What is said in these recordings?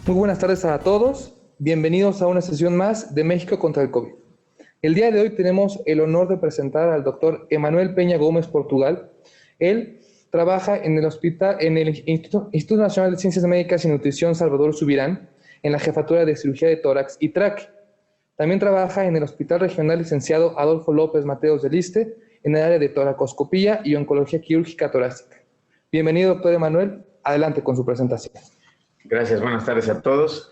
Muy buenas tardes a todos. Bienvenidos a una sesión más de México contra el COVID. El día de hoy tenemos el honor de presentar al doctor Emanuel Peña Gómez Portugal. Él trabaja en el Instituto Nacional de Ciencias Médicas y Nutrición Salvador Subirán, en la jefatura de cirugía de tórax y tráquea. También trabaja en el Hospital Regional Licenciado Adolfo López Mateos del ISSSTE, en el área de toracoscopía y oncología quirúrgica torácica. Bienvenido, doctor Emanuel. Adelante con su presentación. Gracias, buenas tardes a todos.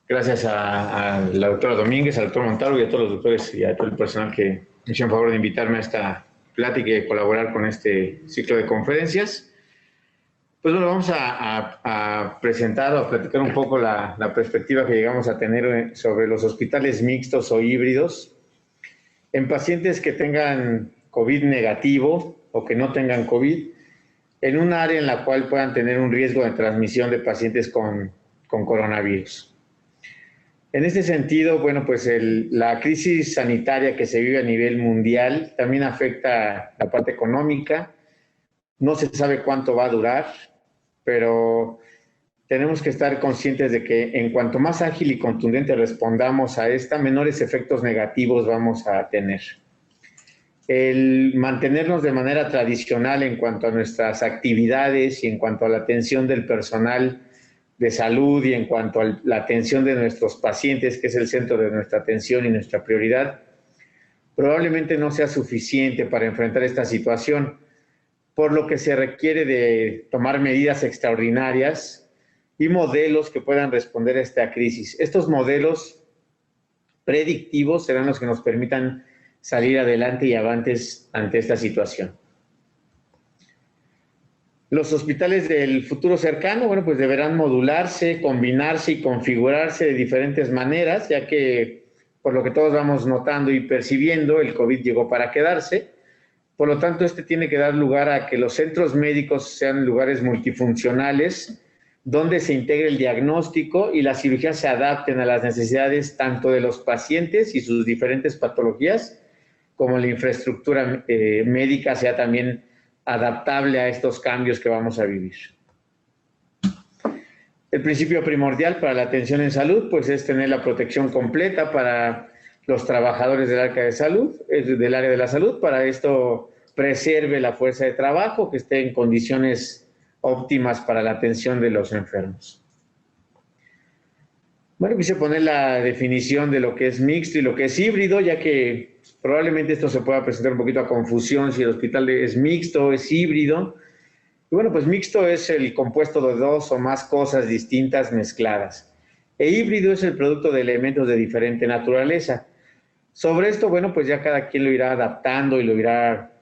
Gracias a la doctora Domínguez, al doctor Montalvo y a todos los doctores y a todo el personal que me hicieron favor de invitarme a esta plática y colaborar con este ciclo de conferencias. Pues bueno, vamos a presentar o a platicar un poco la perspectiva que llegamos a tener sobre los hospitales mixtos o híbridos en pacientes que tengan COVID negativo o que no tengan COVID, en un área en la cual puedan tener un riesgo de transmisión de pacientes con coronavirus. En este sentido, bueno, pues la crisis sanitaria que se vive a nivel mundial también afecta la parte económica. No se sabe cuánto va a durar, pero tenemos que estar conscientes de que en cuanto más ágil y contundente respondamos a esta, menores efectos negativos vamos a tener. El mantenernos de manera tradicional en cuanto a nuestras actividades y en cuanto a la atención del personal de salud y en cuanto a la atención de nuestros pacientes, que es el centro de nuestra atención y nuestra prioridad, probablemente no sea suficiente para enfrentar esta situación, por lo que se requiere de tomar medidas extraordinarias y modelos que puedan responder a esta crisis. Estos modelos predictivos serán los que nos permitan salir adelante y avantes ante esta situación. Los hospitales del futuro cercano, bueno, pues deberán modularse, combinarse y configurarse de diferentes maneras, ya que, por lo que todos vamos notando y percibiendo, el COVID llegó para quedarse. Por lo tanto, tiene que dar lugar a que los centros médicos sean lugares multifuncionales, donde se integre el diagnóstico y las cirugías se adapten a las necesidades tanto de los pacientes y sus diferentes patologías, como la infraestructura médica sea también adaptable a estos cambios que vamos a vivir. El principio primordial para la atención en salud, pues, es tener la protección completa para los trabajadores del área de la salud. Para esto preserve la fuerza de trabajo, que esté en condiciones óptimas para la atención de los enfermos. Bueno, quise poner la definición de lo que es mixto y lo que es híbrido, ya que probablemente esto se pueda presentar un poquito a confusión si el hospital es mixto o es híbrido. Y bueno, pues mixto es el compuesto de dos o más cosas distintas mezcladas. E híbrido es el producto de elementos de diferente naturaleza. Sobre esto, bueno, pues ya cada quien lo irá adaptando y lo irá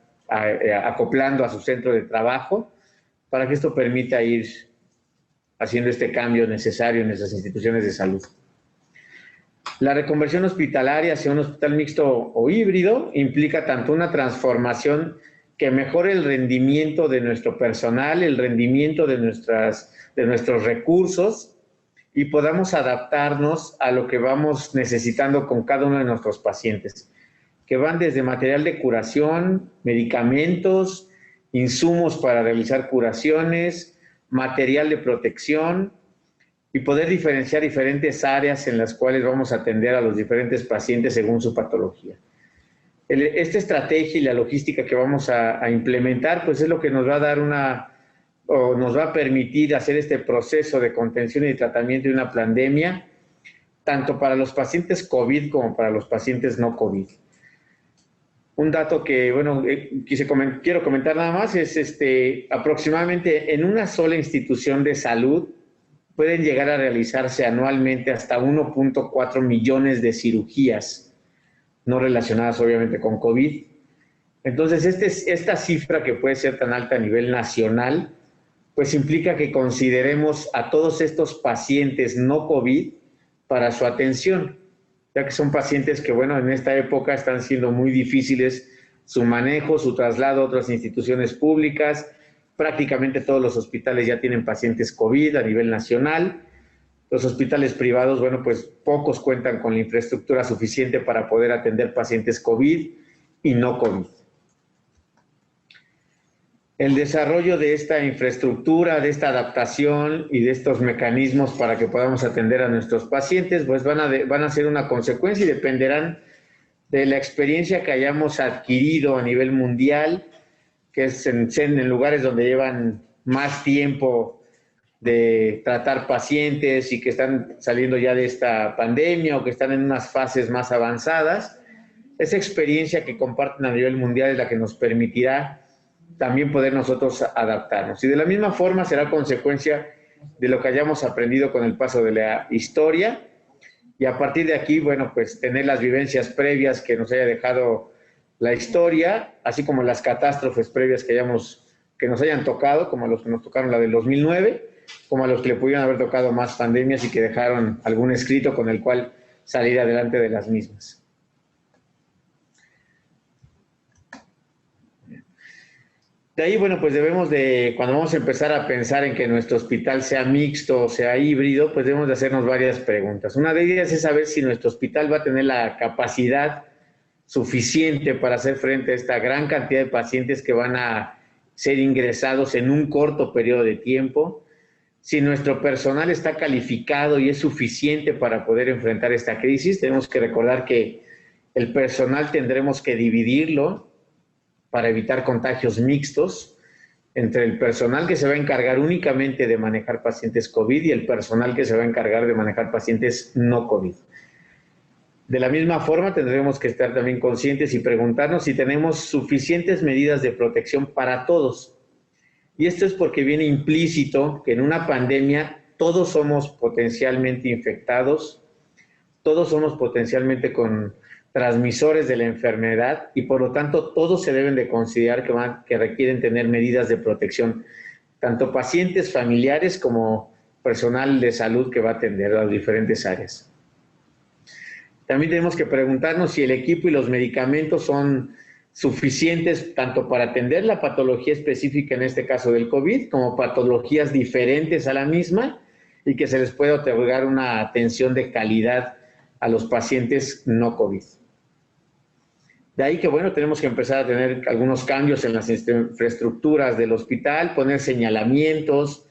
acoplando a su centro de trabajo para que esto permita ir haciendo este cambio necesario en nuestras instituciones de salud. La reconversión hospitalaria hacia un hospital mixto o híbrido implica tanto una transformación que mejore el rendimiento de nuestro personal, el rendimiento de nuestros recursos y podamos adaptarnos a lo que vamos necesitando con cada uno de nuestros pacientes, que van desde material de curación, medicamentos, insumos para realizar curaciones, material de protección y poder diferenciar diferentes áreas en las cuales vamos a atender a los diferentes pacientes según su patología. Esta estrategia y la logística que vamos a implementar, pues es lo que nos va a dar nos va a permitir hacer este proceso de contención y tratamiento de una pandemia, tanto para los pacientes COVID como para los pacientes no COVID. Un dato que, bueno, quiero comentar nada más es aproximadamente en una sola institución de salud pueden llegar a realizarse anualmente hasta 1.4 millones de cirugías, no relacionadas obviamente con COVID. Entonces, esta cifra que puede ser tan alta a nivel nacional, pues implica que consideremos a todos estos pacientes no COVID para su atención, ya que son pacientes que, bueno, en esta época están siendo muy difíciles su manejo, su traslado a otras instituciones públicas. Prácticamente todos los hospitales ya tienen pacientes COVID a nivel nacional. Los hospitales privados, bueno, pues pocos cuentan con la infraestructura suficiente para poder atender pacientes COVID y no COVID. el desarrollo de esta infraestructura, de esta adaptación y de estos mecanismos para que podamos atender a nuestros pacientes, pues van a ser una consecuencia y dependerán de la experiencia que hayamos adquirido a nivel mundial, que es en lugares donde llevan más tiempo de tratar pacientes y que están saliendo ya de esta pandemia o que están en unas fases más avanzadas. Esa experiencia que comparten a nivel mundial es la que nos permitirá también poder nosotros adaptarnos. Y de la misma forma será consecuencia de lo que hayamos aprendido con el paso de la historia, y a partir de aquí, bueno, pues tener las vivencias previas que nos haya dejado la historia, así como las catástrofes previas que nos hayan tocado, como los que nos tocaron la del 2009, como a los que le pudieron haber tocado más pandemias y que dejaron algún escrito con el cual salir adelante de las mismas. De ahí, bueno, pues cuando vamos a empezar a pensar en que nuestro hospital sea mixto o sea híbrido, pues debemos de hacernos varias preguntas. Una de ellas es saber si nuestro hospital va a tener la capacidad suficiente para hacer frente a esta gran cantidad de pacientes que van a ser ingresados en un corto periodo de tiempo, si nuestro personal está calificado y es suficiente para poder enfrentar esta crisis. Tenemos que recordar que el personal tendremos que dividirlo para evitar contagios mixtos entre el personal que se va a encargar únicamente de manejar pacientes COVID y el personal que se va a encargar de manejar pacientes no COVID. De la misma forma, tendremos que estar también conscientes y preguntarnos si tenemos suficientes medidas de protección para todos. Y esto es porque viene implícito que en una pandemia todos somos potencialmente infectados, todos somos potencialmente con transmisores de la enfermedad y por lo tanto todos se deben de considerar que requieren tener medidas de protección, tanto pacientes, familiares como personal de salud que va a atender a las diferentes áreas. También tenemos que preguntarnos si el equipo y los medicamentos son suficientes tanto para atender la patología específica, en este caso del COVID, como patologías diferentes a la misma y que se les pueda otorgar una atención de calidad a los pacientes no COVID. De ahí que, bueno, tenemos que empezar a tener algunos cambios en las infraestructuras del hospital, poner señalamientos,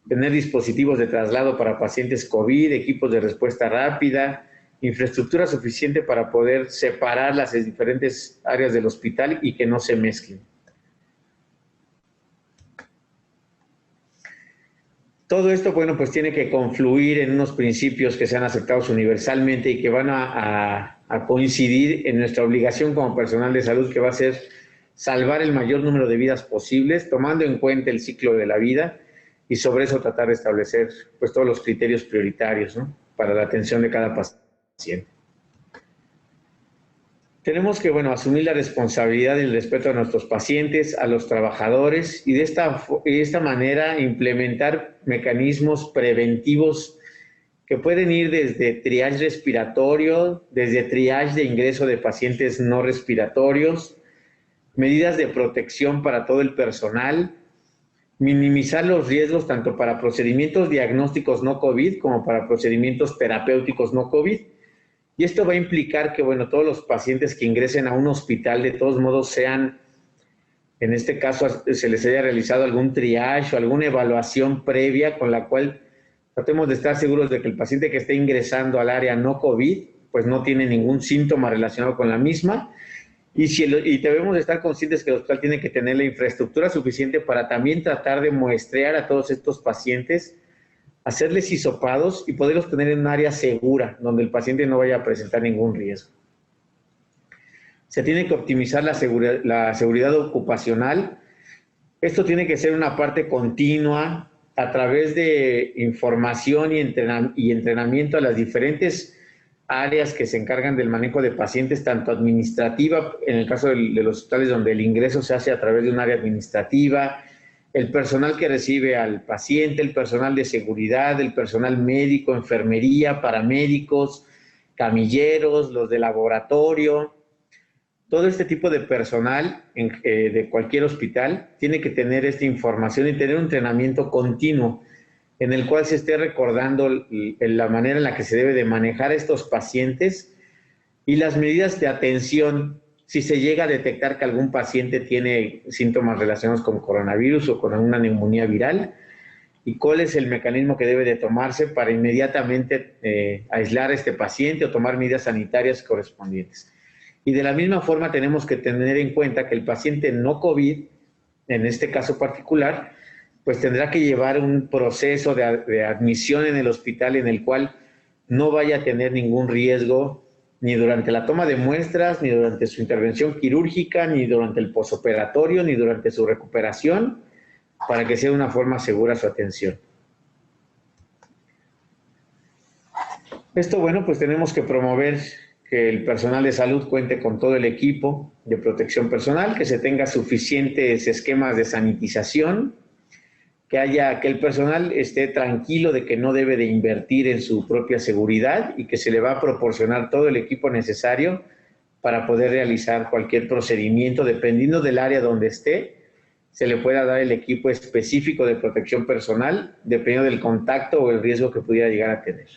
tener dispositivos de traslado para pacientes COVID, equipos de respuesta rápida, infraestructura suficiente para poder separar las diferentes áreas del hospital y que no se mezclen. Todo esto, bueno, pues tiene que confluir en unos principios que sean aceptados universalmente y que van a coincidir en nuestra obligación como personal de salud, que va a ser salvar el mayor número de vidas posibles, tomando en cuenta el ciclo de la vida, y sobre eso tratar de establecer pues todos los criterios prioritarios, ¿no?, para la atención de cada paciente. Tenemos que, bueno, asumir la responsabilidad y el respeto a nuestros pacientes, a los trabajadores, y de esta manera implementar mecanismos preventivos que pueden ir desde triage respiratorio, desde triage de ingreso de pacientes no respiratorios, medidas de protección para todo el personal, minimizar los riesgos tanto para procedimientos diagnósticos no COVID como para procedimientos terapéuticos no COVID. Y esto va a implicar que, bueno, todos los pacientes que ingresen a un hospital, de todos modos, sean, en este caso, se les haya realizado algún triage o alguna evaluación previa con la cual tratemos de estar seguros de que el paciente que esté ingresando al área no COVID, pues no tiene ningún síntoma relacionado con la misma. Y debemos de estar conscientes que el hospital tiene que tener la infraestructura suficiente para también tratar de muestrear a todos estos pacientes, hacerles hisopados y poderlos tener en un área segura, donde el paciente no vaya a presentar ningún riesgo. Se tiene que optimizar la seguridad ocupacional. Esto tiene que ser una parte continua a través de información y entrenamiento a las diferentes áreas que se encargan del manejo de pacientes, tanto administrativa, en el caso de los hospitales donde el ingreso se hace a través de un área administrativa, el personal que recibe al paciente, el personal de seguridad, el personal médico, enfermería, paramédicos, camilleros, los de laboratorio. Todo este tipo de personal de cualquier hospital tiene que tener esta información y tener un entrenamiento continuo en el cual se esté recordando la manera en la que se debe de manejar a estos pacientes y las medidas de atención si se llega a detectar que algún paciente tiene síntomas relacionados con coronavirus o con una neumonía viral, y cuál es el mecanismo que debe de tomarse para inmediatamente aislar a este paciente o tomar medidas sanitarias correspondientes. Y de la misma forma tenemos que tener en cuenta que el paciente no COVID, en este caso particular, pues tendrá que llevar un proceso de admisión en el hospital en el cual no vaya a tener ningún riesgo ni durante la toma de muestras, ni durante su intervención quirúrgica, ni durante el posoperatorio, ni durante su recuperación, para que sea de una forma segura su atención. Esto, bueno, pues tenemos que promover que el personal de salud cuente con todo el equipo de protección personal, que se tenga suficientes esquemas de sanitización, que el personal esté tranquilo de que no debe de invertir en su propia seguridad y que se le va a proporcionar todo el equipo necesario para poder realizar cualquier procedimiento, dependiendo del área donde esté, se le pueda dar el equipo específico de protección personal, dependiendo del contacto o el riesgo que pudiera llegar a tener.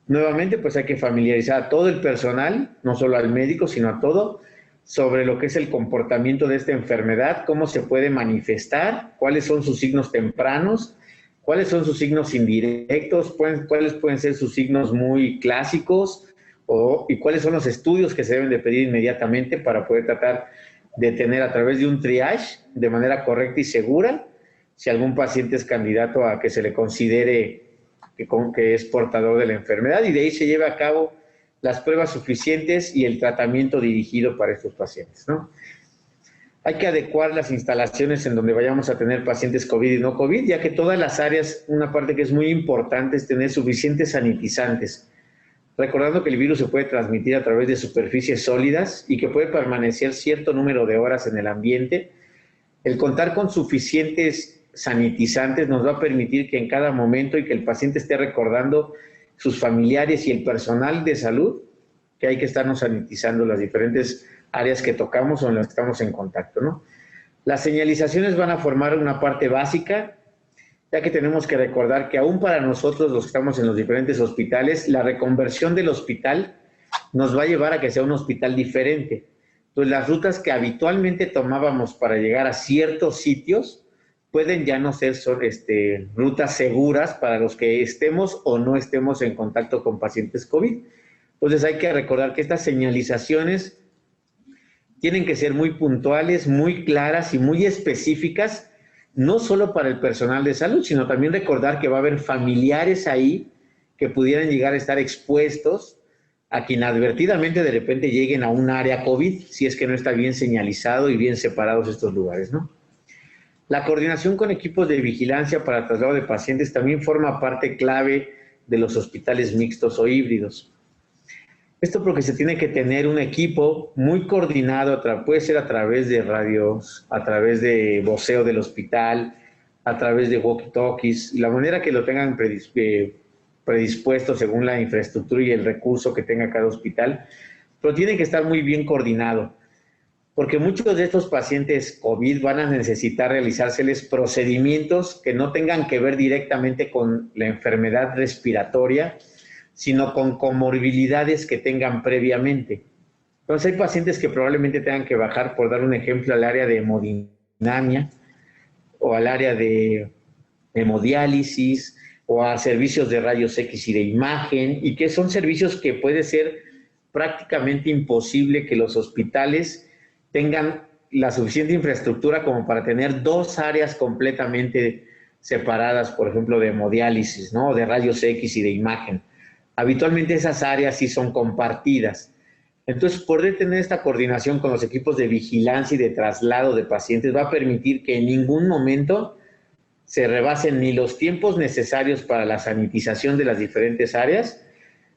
Nuevamente, pues hay que familiarizar a todo el personal, no solo al médico, sino a todo, sobre lo que es el comportamiento de esta enfermedad, cómo se puede manifestar, cuáles son sus signos tempranos, cuáles son sus signos indirectos, cuáles pueden ser sus signos muy clásicos y cuáles son los estudios que se deben de pedir inmediatamente para poder tratar de tener a través de un triage de manera correcta y segura si algún paciente es candidato a que se le considere que es portador de la enfermedad y de ahí se lleve a cabo las pruebas suficientes y el tratamiento dirigido para estos pacientes, ¿no? Hay que adecuar las instalaciones en donde vayamos a tener pacientes COVID y no COVID, ya que todas las áreas, una parte que es muy importante es tener suficientes sanitizantes, recordando que el virus se puede transmitir a través de superficies sólidas y que puede permanecer cierto número de horas en el ambiente. El contar con suficientes sanitizantes nos va a permitir que en cada momento y que el paciente esté recordando sus familiares y el personal de salud que hay que estarnos sanitizando las diferentes áreas que tocamos o en las que estamos en contacto, ¿no? Las señalizaciones van a formar una parte básica, ya que tenemos que recordar que aún para nosotros los que estamos en los diferentes hospitales, la reconversión del hospital nos va a llevar a que sea un hospital diferente. Entonces, las rutas que habitualmente tomábamos para llegar a ciertos sitios pueden ya no ser rutas seguras para los que estemos o no estemos en contacto con pacientes COVID. Entonces hay que recordar que estas señalizaciones tienen que ser muy puntuales, muy claras y muy específicas, no solo para el personal de salud, sino también recordar que va a haber familiares ahí que pudieran llegar a estar expuestos a que inadvertidamente de repente lleguen a un área COVID, si es que no está bien señalizado y bien separados estos lugares, ¿no? La coordinación con equipos de vigilancia para traslado de pacientes también forma parte clave de los hospitales mixtos o híbridos. Esto porque se tiene que tener un equipo muy coordinado, puede ser a través de radios, a través de voceo del hospital, a través de walkie-talkies, la manera que lo tengan predispuesto según la infraestructura y el recurso que tenga cada hospital, pero tiene que estar muy bien coordinado, porque muchos de estos pacientes COVID van a necesitar realizárseles procedimientos que no tengan que ver directamente con la enfermedad respiratoria, sino con comorbilidades que tengan previamente. Entonces hay pacientes que probablemente tengan que bajar, por dar un ejemplo, al área de hemodinamia o al área de hemodiálisis o a servicios de rayos X y de imagen, y que son servicios que puede ser prácticamente imposible que los hospitales tengan la suficiente infraestructura como para tener dos áreas completamente separadas, por ejemplo, de hemodiálisis, ¿no? De rayos X y de imagen. Habitualmente esas áreas sí son compartidas. Entonces, poder tener esta coordinación con los equipos de vigilancia y de traslado de pacientes va a permitir que en ningún momento se rebasen ni los tiempos necesarios para la sanitización de las diferentes áreas,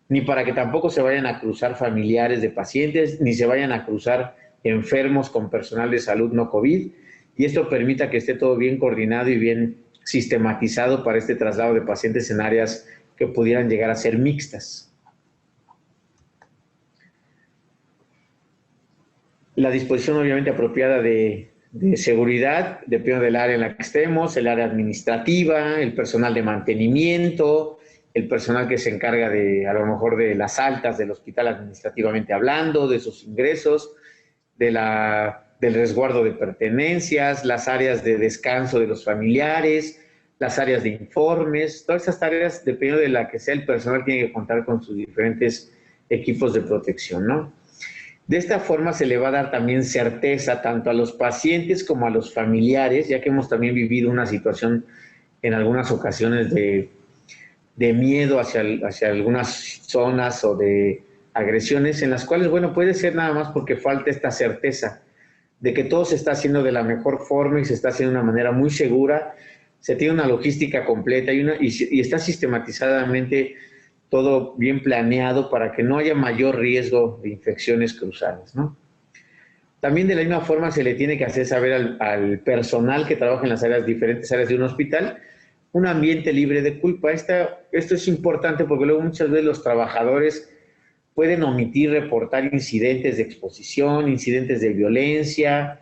ni para que tampoco se vayan a cruzar familiares de pacientes, ni se vayan a cruzar enfermos con personal de salud no COVID, y esto permita que esté todo bien coordinado y bien sistematizado para este traslado de pacientes en áreas que pudieran llegar a ser mixtas. La disposición obviamente apropiada de seguridad depende del área en la que estemos, el área administrativa, el personal de mantenimiento, el personal que se encarga a lo mejor de las altas del hospital administrativamente hablando, de sus ingresos, del resguardo de pertenencias, las áreas de descanso de los familiares, las áreas de informes, todas esas tareas, dependiendo de la que sea el personal, tiene que contar con sus diferentes equipos de protección, ¿no? De esta forma se le va a dar también certeza tanto a los pacientes como a los familiares, ya que hemos también vivido una situación en algunas ocasiones de miedo hacia algunas zonas o de agresiones en las cuales, bueno, puede ser nada más porque falta esta certeza de que todo se está haciendo de la mejor forma y se está haciendo de una manera muy segura, se tiene una logística completa y está sistematizadamente todo bien planeado para que no haya mayor riesgo de infecciones cruzadas, ¿no? También de la misma forma se le tiene que hacer saber al personal que trabaja en las diferentes áreas de un hospital un ambiente libre de culpa. Esto es importante porque luego muchas veces los trabajadores pueden omitir reportar incidentes de exposición, incidentes de violencia.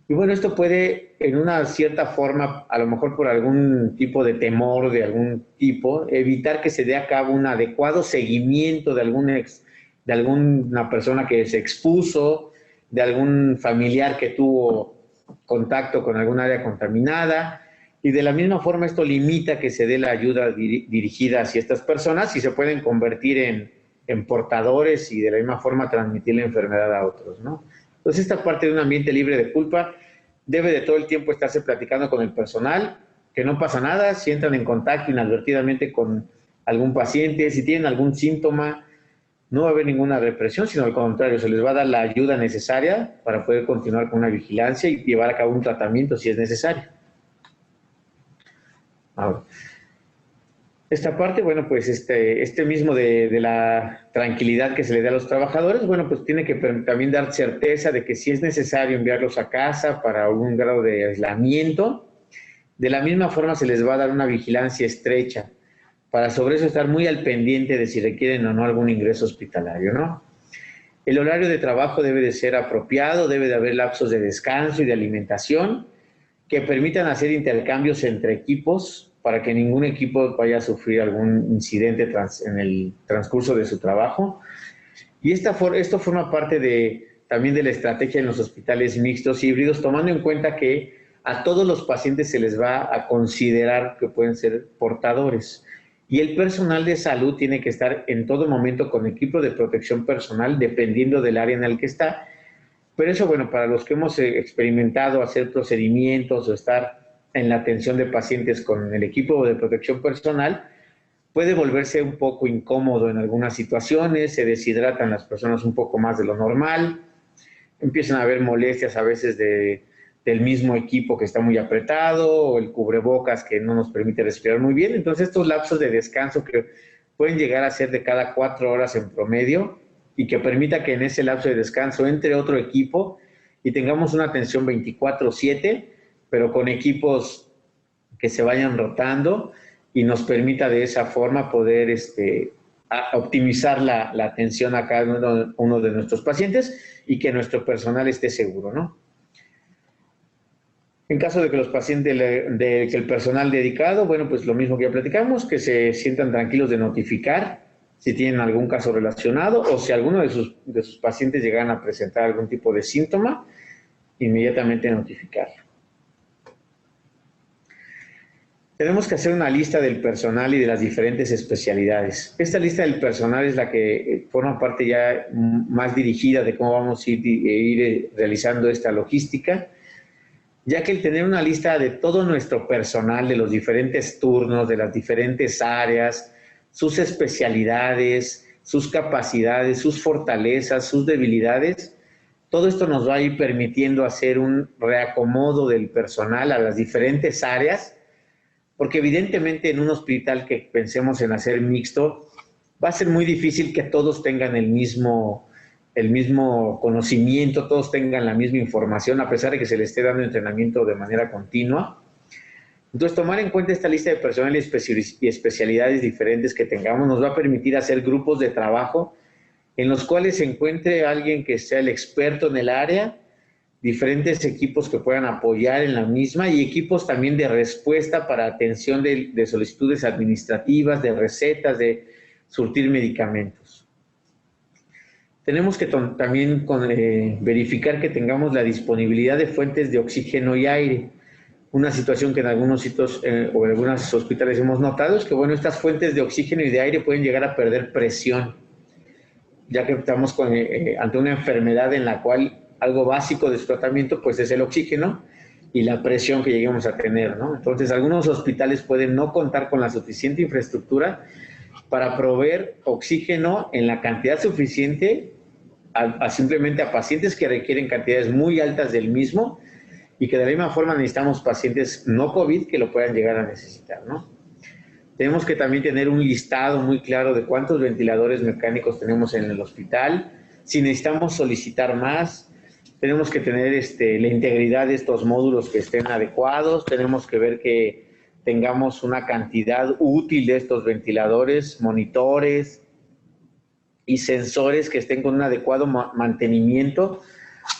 Y bueno, esto puede, en una cierta forma, a lo mejor por algún tipo de temor de algún tipo, evitar que se dé a cabo un adecuado seguimiento de alguna persona que se expuso, de algún familiar que tuvo contacto con algún área contaminada. Y de la misma forma esto limita que se dé la ayuda dirigida hacia estas personas y se pueden convertir en portadores y de la misma forma transmitir la enfermedad a otros, ¿no? Entonces esta parte de un ambiente libre de culpa debe de todo el tiempo estarse platicando con el personal, que no pasa nada, si entran en contacto inadvertidamente con algún paciente, si tienen algún síntoma, no va a haber ninguna represión, sino al contrario, se les va a dar la ayuda necesaria para poder continuar con una vigilancia y llevar a cabo un tratamiento si es necesario. Ahora, esta parte, bueno, pues este mismo de la tranquilidad que se le da a los trabajadores, bueno, pues tiene que también dar certeza de que si es necesario enviarlos a casa para algún grado de aislamiento, de la misma forma se les va a dar una vigilancia estrecha para sobre eso estar muy al pendiente de si requieren o no algún ingreso hospitalario, ¿no? El horario de trabajo debe de ser apropiado, debe de haber lapsos de descanso y de alimentación que permitan hacer intercambios entre equipos para que ningún equipo vaya a sufrir algún incidente en el transcurso de su trabajo. Y esto forma parte también de la estrategia en los hospitales mixtos híbridos, tomando en cuenta que a todos los pacientes se les va a considerar que pueden ser portadores. Y el personal de salud tiene que estar en todo momento con equipo de protección personal, dependiendo del área en el que está. Pero eso, bueno, para los que hemos experimentado hacer procedimientos o estar en la atención de pacientes con el equipo de protección personal, puede volverse un poco incómodo en algunas situaciones, se deshidratan las personas un poco más de lo normal, empiezan a haber molestias a veces del mismo equipo que está muy apretado, o el cubrebocas que no nos permite respirar muy bien. Entonces estos lapsos de descanso que pueden llegar a ser de cada 4 horas en promedio y que permita que en ese lapso de descanso entre otro equipo y tengamos una atención 24/7, pero con equipos que se vayan rotando y nos permita de esa forma poder optimizar la atención a cada uno de nuestros pacientes y que nuestro personal esté seguro, ¿no? En caso de que los pacientes, que el personal dedicado, bueno, pues lo mismo que ya platicamos, que se sientan tranquilos de notificar si tienen algún caso relacionado o si alguno de sus pacientes llegan a presentar algún tipo de síntoma, inmediatamente notificarlo. Tenemos que hacer una lista del personal y de las diferentes especialidades. Esta lista del personal es la que forma parte ya más dirigida de cómo vamos a ir realizando esta logística, ya que el tener una lista de todo nuestro personal, de los diferentes turnos, de las diferentes áreas, sus especialidades, sus capacidades, sus fortalezas, sus debilidades, todo esto nos va a ir permitiendo hacer un reacomodo del personal a las diferentes áreas, porque evidentemente en un hospital que pensemos en hacer mixto, va a ser muy difícil que todos tengan el mismo conocimiento, todos tengan la misma información, a pesar de que se les esté dando entrenamiento de manera continua. Entonces, tomar en cuenta esta lista de personal y especialidades diferentes que tengamos nos va a permitir hacer grupos de trabajo en los cuales se encuentre alguien que sea el experto en el área, diferentes equipos que puedan apoyar en la misma y equipos también de respuesta para atención de solicitudes administrativas, de recetas, de surtir medicamentos. Tenemos que también verificar que tengamos la disponibilidad de fuentes de oxígeno y aire. Una situación que en algunos sitios o en algunos hospitales hemos notado es que, bueno, estas fuentes de oxígeno y de aire pueden llegar a perder presión, ya que estamos ante una enfermedad en la cual algo básico de su tratamiento pues es el oxígeno y la presión que lleguemos a tener, ¿no? Entonces, algunos hospitales pueden no contar con la suficiente infraestructura para proveer oxígeno en la cantidad suficiente simplemente a pacientes que requieren cantidades muy altas del mismo, y que de la misma forma necesitamos pacientes no COVID que lo puedan llegar a necesitar, ¿no? Tenemos que también tener un listado muy claro de cuántos ventiladores mecánicos tenemos en el hospital, si necesitamos solicitar más, tenemos que tener la integridad de estos módulos que estén adecuados, tenemos que ver que tengamos una cantidad útil de estos ventiladores, monitores y sensores que estén con un adecuado mantenimiento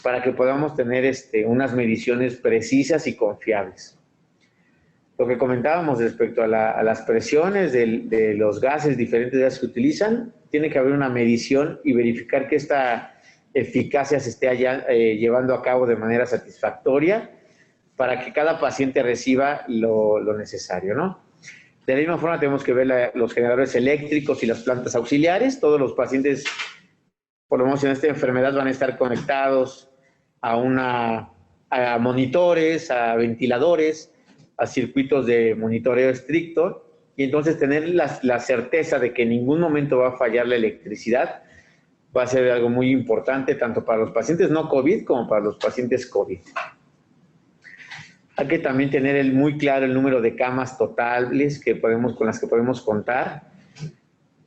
para que podamos tener unas mediciones precisas y confiables. Lo que comentábamos respecto a las presiones de los gases, diferentes gases que utilizan, tiene que haber una medición y verificar que esta eficacia se esté llevando a cabo de manera satisfactoria para que cada paciente reciba lo necesario, ¿no? De la misma forma tenemos que ver los generadores eléctricos y las plantas auxiliares. Todos los pacientes, por lo menos en esta enfermedad, van a estar conectados a monitores, a ventiladores, a circuitos de monitoreo estricto, y entonces tener la certeza de que en ningún momento va a fallar la electricidad va a ser algo muy importante tanto para los pacientes no COVID como para los pacientes COVID. Hay que también tener muy claro el número de camas totales con las que podemos contar.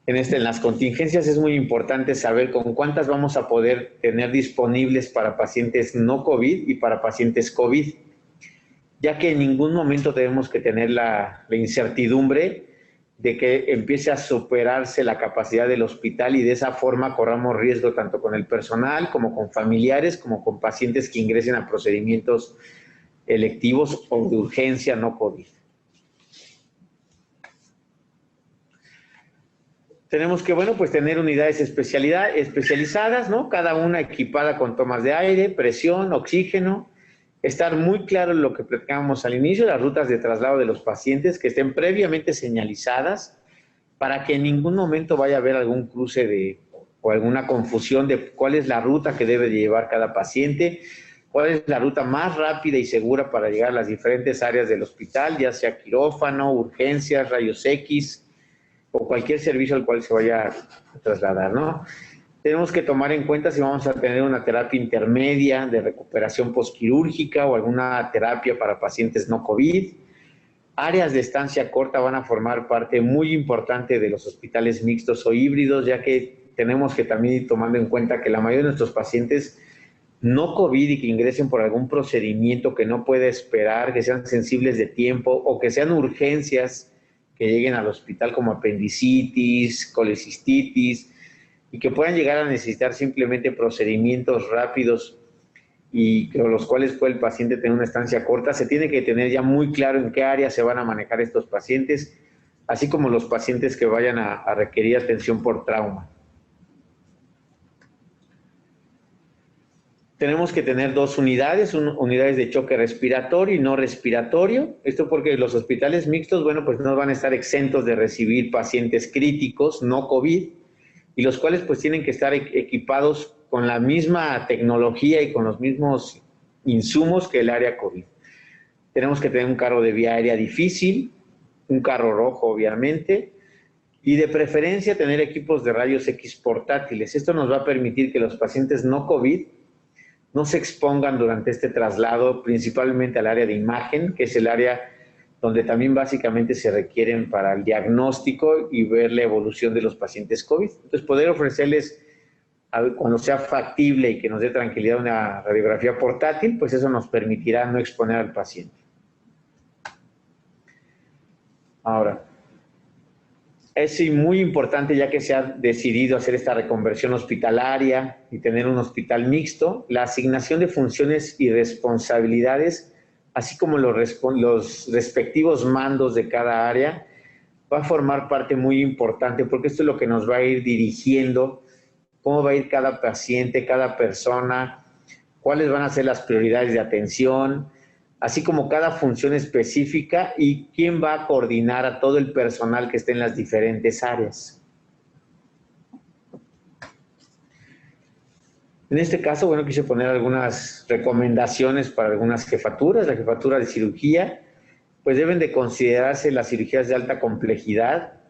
En las contingencias es muy importante saber con cuántas vamos a poder tener disponibles para pacientes no COVID y para pacientes COVID, ya que en ningún momento tenemos que tener la incertidumbre de que empiece a superarse la capacidad del hospital y de esa forma corramos riesgo tanto con el personal como con familiares, como con pacientes que ingresen a procedimientos electivos o de urgencia no COVID. Tenemos que, bueno, pues tener unidades especializadas, ¿no? Cada una equipada con tomas de aire, presión, oxígeno. Estar muy claro en lo que platicábamos al inicio, las rutas de traslado de los pacientes que estén previamente señalizadas para que en ningún momento vaya a haber algún cruce o alguna confusión de cuál es la ruta que debe de llevar cada paciente, cuál es la ruta más rápida y segura para llegar a las diferentes áreas del hospital, ya sea quirófano, urgencias, rayos X o cualquier servicio al cual se vaya a trasladar, ¿no? Tenemos que tomar en cuenta si vamos a tener una terapia intermedia de recuperación postquirúrgica o alguna terapia para pacientes no COVID. Áreas de estancia corta van a formar parte muy importante de los hospitales mixtos o híbridos, ya que tenemos que también ir tomando en cuenta que la mayoría de nuestros pacientes no COVID y que ingresen por algún procedimiento que no puede esperar, que sean sensibles de tiempo o que sean urgencias que lleguen al hospital como apendicitis, colecistitis, y que puedan llegar a necesitar simplemente procedimientos rápidos y con los cuales puede el paciente tener una estancia corta, se tiene que tener ya muy claro en qué área se van a manejar estos pacientes, así como los pacientes que vayan a requerir atención por trauma. Tenemos que tener dos unidades, unidades de choque respiratorio y no respiratorio. Esto porque los hospitales mixtos, bueno, pues no van a estar exentos de recibir pacientes críticos, no COVID, y los cuales pues tienen que estar equipados con la misma tecnología y con los mismos insumos que el área COVID. Tenemos que tener un carro de vía aérea difícil, un carro rojo obviamente, y de preferencia tener equipos de rayos X portátiles. Esto nos va a permitir que los pacientes no COVID no se expongan durante este traslado, principalmente al área de imagen, que es el área donde también básicamente se requieren para el diagnóstico y ver la evolución de los pacientes COVID. Entonces, poder ofrecerles, cuando sea factible y que nos dé tranquilidad, una radiografía portátil, pues eso nos permitirá no exponer al paciente. Ahora, es muy importante, ya que se ha decidido hacer esta reconversión hospitalaria y tener un hospital mixto, la asignación de funciones y responsabilidades, así como los respectivos mandos de cada área, va a formar parte muy importante, porque esto es lo que nos va a ir dirigiendo cómo va a ir cada paciente, cada persona, cuáles van a ser las prioridades de atención, así como cada función específica y quién va a coordinar a todo el personal que esté en las diferentes áreas. En este caso, bueno, quise poner algunas recomendaciones para algunas jefaturas. La jefatura de cirugía, pues deben de considerarse las cirugías de alta complejidad.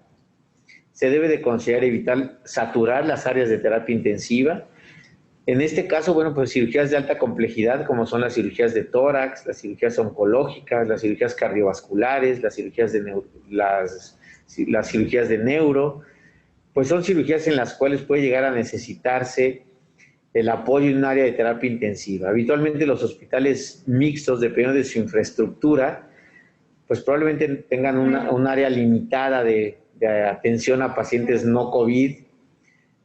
Se debe de considerar evitar saturar las áreas de terapia intensiva. En este caso, bueno, pues cirugías de alta complejidad, como son las cirugías de tórax, las cirugías oncológicas, las cirugías cardiovasculares, las cirugías de neuro, pues son cirugías en las cuales puede llegar a necesitarse el apoyo en un área de terapia intensiva. Habitualmente los hospitales mixtos, dependiendo de su infraestructura, pues probablemente tengan un área limitada de atención a pacientes no COVID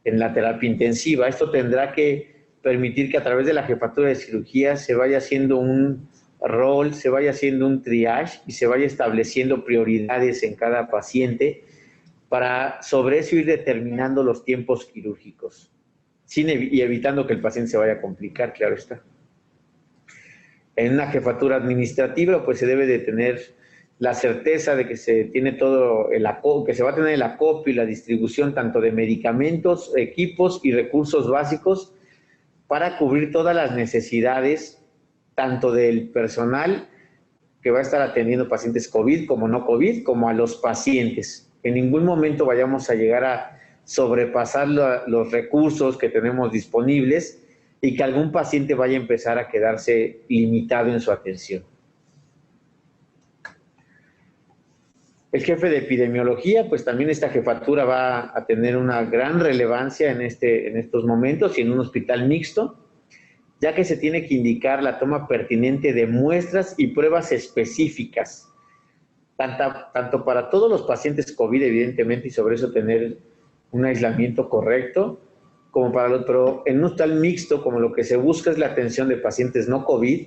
en la terapia intensiva. Esto tendrá que permitir que a través de la jefatura de cirugía se vaya haciendo un rol, se vaya haciendo un triage y se vaya estableciendo prioridades en cada paciente para sobre eso ir determinando los tiempos quirúrgicos y evitando que el paciente se vaya a complicar, claro está. En una jefatura administrativa, pues se debe de tener la certeza de que se tiene todo que se va a tener el acopio y la distribución tanto de medicamentos, equipos y recursos básicos para cubrir todas las necesidades, tanto del personal que va a estar atendiendo pacientes COVID como no COVID, como a los pacientes. En ningún momento vayamos a llegar a sobrepasar los recursos que tenemos disponibles y que algún paciente vaya a empezar a quedarse limitado en su atención. El jefe de epidemiología, pues también esta jefatura va a tener una gran relevancia en estos momentos y en un hospital mixto, ya que se tiene que indicar la toma pertinente de muestras y pruebas específicas, tanto para todos los pacientes COVID, evidentemente, y sobre eso tener un aislamiento correcto, como para los, pero en un hospital mixto, como lo que se busca es la atención de pacientes no COVID,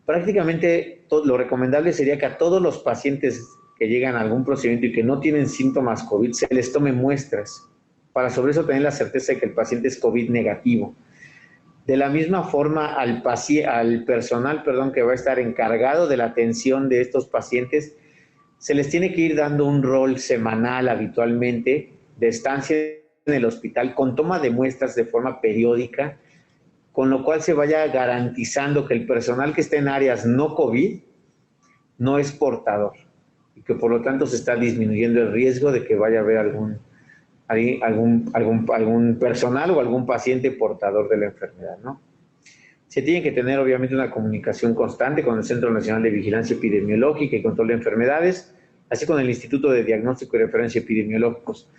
prácticamente lo recomendable sería que a todos los pacientes que llegan a algún procedimiento y que no tienen síntomas COVID, se les tome muestras, para sobre eso tener la certeza de que el paciente es COVID negativo. De la misma forma, al personal que va a estar encargado de la atención de estos pacientes, se les tiene que ir dando un rol semanal habitualmente de estancia en el hospital con toma de muestras de forma periódica, con lo cual se vaya garantizando que el personal que esté en áreas no COVID no es portador y que por lo tanto se está disminuyendo el riesgo de que vaya a haber algún personal o algún paciente portador de la enfermedad, ¿no? Se tiene que tener obviamente una comunicación constante con el Centro Nacional de Vigilancia Epidemiológica y Control de Enfermedades, así con el Instituto de Diagnóstico y Referencia Epidemiológicos,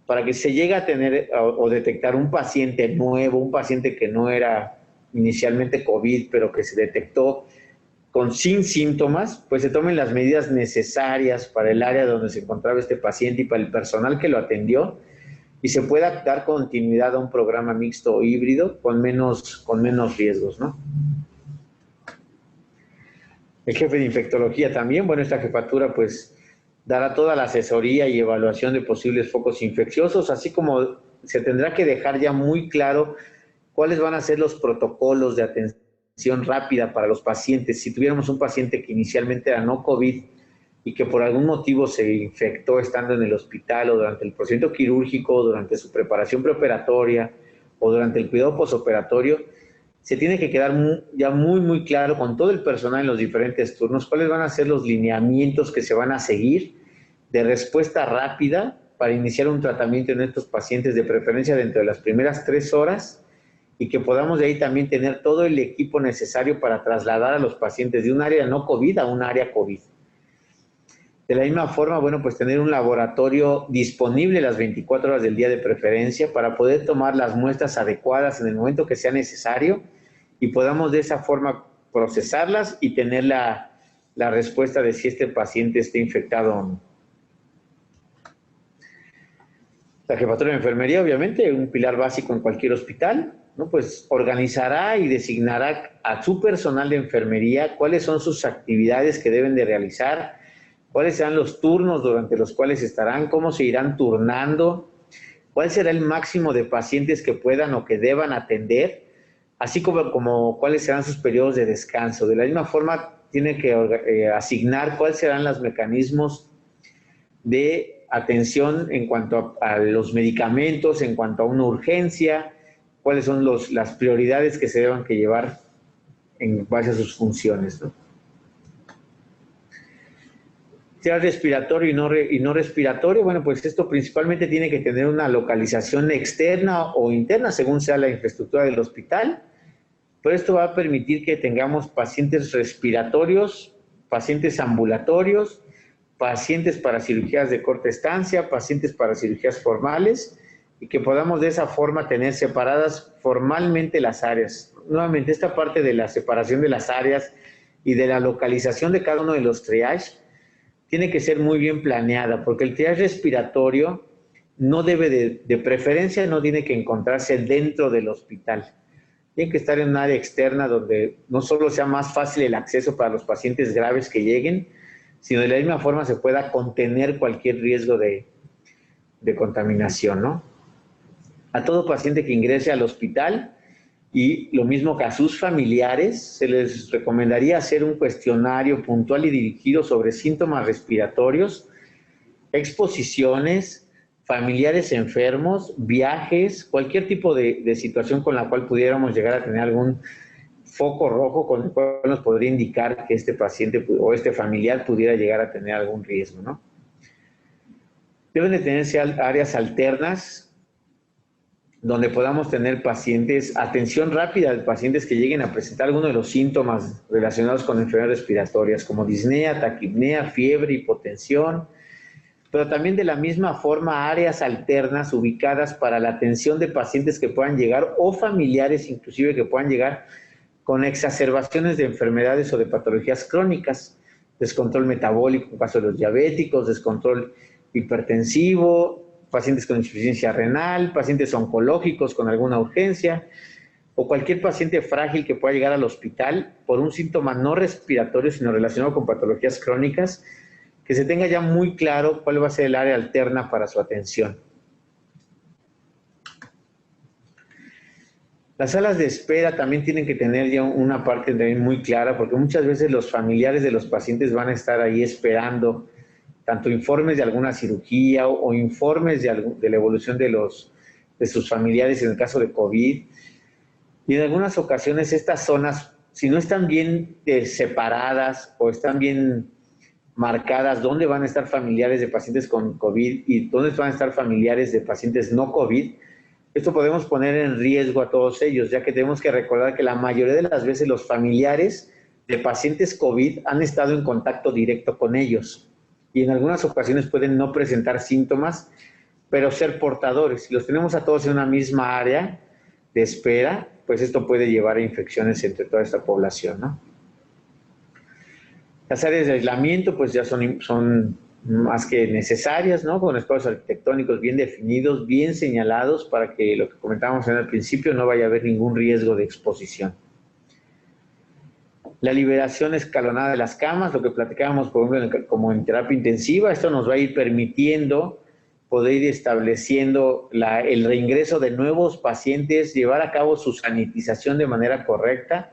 para que se llegue a tener o detectar un paciente nuevo, un paciente que no era inicialmente COVID, pero que se detectó sin síntomas, pues se tomen las medidas necesarias para el área donde se encontraba este paciente y para el personal que lo atendió, y se pueda dar continuidad a un programa mixto o híbrido con menos riesgos, ¿no? El jefe de infectología también, bueno, esta jefatura pues dará toda la asesoría y evaluación de posibles focos infecciosos, así como se tendrá que dejar ya muy claro cuáles van a ser los protocolos de atención rápida para los pacientes. Si tuviéramos un paciente que inicialmente era no COVID y que por algún motivo se infectó estando en el hospital o durante el procedimiento quirúrgico, durante su preparación preoperatoria o durante el cuidado posoperatorio, se tiene que quedar ya muy claro con todo el personal en los diferentes turnos cuáles van a ser los lineamientos que se van a seguir de respuesta rápida para iniciar un tratamiento en estos pacientes, de preferencia dentro de las primeras 3 horas, y que podamos de ahí también tener todo el equipo necesario para trasladar a los pacientes de un área no COVID a un área COVID. De la misma forma, bueno, pues tener un laboratorio disponible las 24 horas del día de preferencia para poder tomar las muestras adecuadas en el momento que sea necesario y podamos de esa forma procesarlas y tener la respuesta de si este paciente está infectado o no. La jefatura de enfermería, obviamente, un pilar básico en cualquier hospital, ¿no? Pues organizará y designará a su personal de enfermería cuáles son sus actividades que deben de realizar, cuáles serán los turnos durante los cuales estarán, cómo se irán turnando, cuál será el máximo de pacientes que puedan o que deban atender, así como cuáles serán sus periodos de descanso. De la misma forma, tiene que asignar cuáles serán los mecanismos de atención en cuanto a los medicamentos, en cuanto a una urgencia, cuáles son las prioridades que se deban que llevar en base a sus funciones, ¿no? Sea respiratorio y no respiratorio, bueno, pues esto principalmente tiene que tener una localización externa o interna, según sea la infraestructura del hospital, pero esto va a permitir que tengamos pacientes respiratorios, pacientes ambulatorios, pacientes para cirugías de corta estancia, pacientes para cirugías formales, y que podamos de esa forma tener separadas formalmente las áreas. Nuevamente, esta parte de la separación de las áreas y de la localización de cada uno de los triages tiene que ser muy bien planeada, porque el triage respiratorio no debe de preferencia, no tiene que encontrarse dentro del hospital. Tiene que estar en un área externa donde no solo sea más fácil el acceso para los pacientes graves que lleguen, sino de la misma forma se pueda contener cualquier riesgo de contaminación, ¿no? A todo paciente que ingrese al hospital, y lo mismo que a sus familiares, se les recomendaría hacer un cuestionario puntual y dirigido sobre síntomas respiratorios, exposiciones, familiares enfermos, viajes, cualquier tipo de situación con la cual pudiéramos llegar a tener algún foco rojo con el cual nos podría indicar que este paciente o este familiar pudiera llegar a tener algún riesgo, ¿no? Deben de tenerse áreas alternas donde podamos tener pacientes, atención rápida de pacientes que lleguen a presentar alguno de los síntomas relacionados con enfermedades respiratorias, como disnea, taquipnea, fiebre, hipotensión, pero también de la misma forma áreas alternas ubicadas para la atención de pacientes que puedan llegar o familiares inclusive que puedan llegar con exacerbaciones de enfermedades o de patologías crónicas, descontrol metabólico en caso de los diabéticos, descontrol hipertensivo, pacientes con insuficiencia renal, pacientes oncológicos con alguna urgencia, o cualquier paciente frágil que pueda llegar al hospital por un síntoma no respiratorio, sino relacionado con patologías crónicas, que se tenga ya muy claro cuál va a ser el área alterna para su atención. Las salas de espera también tienen que tener ya una parte también muy clara, porque muchas veces los familiares de los pacientes van a estar ahí esperando tanto informes de alguna cirugía o informes de la evolución de sus familiares en el caso de COVID. Y en algunas ocasiones estas zonas, si no están bien separadas o están bien marcadas dónde van a estar familiares de pacientes con COVID y dónde van a estar familiares de pacientes no COVID, esto podemos poner en riesgo a todos ellos, ya que tenemos que recordar que la mayoría de las veces los familiares de pacientes COVID han estado en contacto directo con ellos. Y en algunas ocasiones pueden no presentar síntomas, pero ser portadores. Si los tenemos a todos en una misma área de espera, pues esto puede llevar a infecciones entre toda esta población, ¿no? Las áreas de aislamiento pues ya son más que necesarias, ¿no? Con espacios arquitectónicos bien definidos, bien señalados para que lo que comentábamos en el principio no vaya a haber ningún riesgo de exposición. La liberación escalonada de las camas, lo que platicábamos, por ejemplo, como en terapia intensiva, esto nos va a ir permitiendo poder ir estableciendo el reingreso de nuevos pacientes, llevar a cabo su sanitización de manera correcta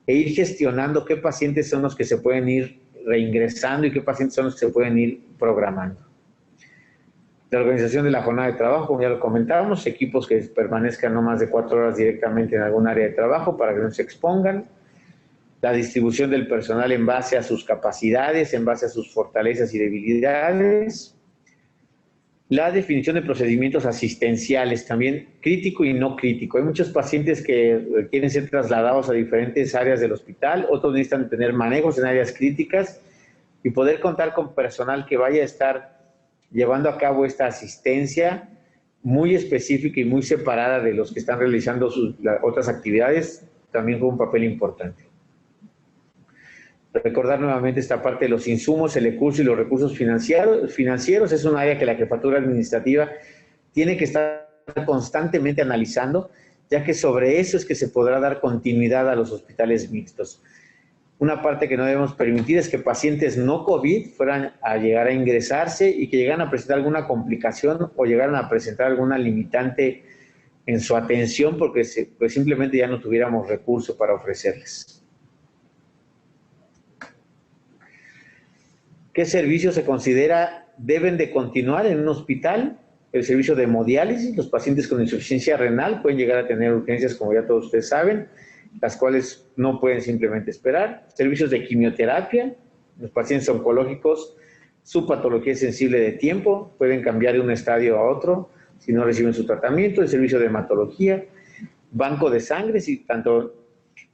e ir gestionando qué pacientes son los que se pueden ir reingresando y qué pacientes son los que se pueden ir programando. La organización de la jornada de trabajo, como ya lo comentábamos, equipos que permanezcan no más de 4 horas directamente en algún área de trabajo para que no se expongan. La distribución del personal en base a sus capacidades, en base a sus fortalezas y debilidades. La definición de procedimientos asistenciales, también crítico y no crítico. Hay muchos pacientes que quieren ser trasladados a diferentes áreas del hospital, otros necesitan tener manejos en áreas críticas y poder contar con personal que vaya a estar llevando a cabo esta asistencia muy específica y muy separada de los que están realizando otras actividades, también con un papel importante. Recordar nuevamente esta parte de los insumos, el recurso y los recursos financieros es un área que la jefatura administrativa tiene que estar constantemente analizando, ya que sobre eso es que se podrá dar continuidad a los hospitales mixtos. Una parte que no debemos permitir es que pacientes no COVID fueran a llegar a ingresarse y que llegaran a presentar alguna complicación o llegaran a presentar alguna limitante en su atención porque pues simplemente ya no tuviéramos recursos para ofrecerles. ¿Qué servicios se considera deben de continuar en un hospital? El servicio de hemodiálisis. Los pacientes con insuficiencia renal pueden llegar a tener urgencias, como ya todos ustedes saben, las cuales no pueden simplemente esperar. Servicios de quimioterapia. Los pacientes oncológicos, su patología es sensible de tiempo, pueden cambiar de un estadio a otro si no reciben su tratamiento. El servicio de hematología. Banco de sangre, si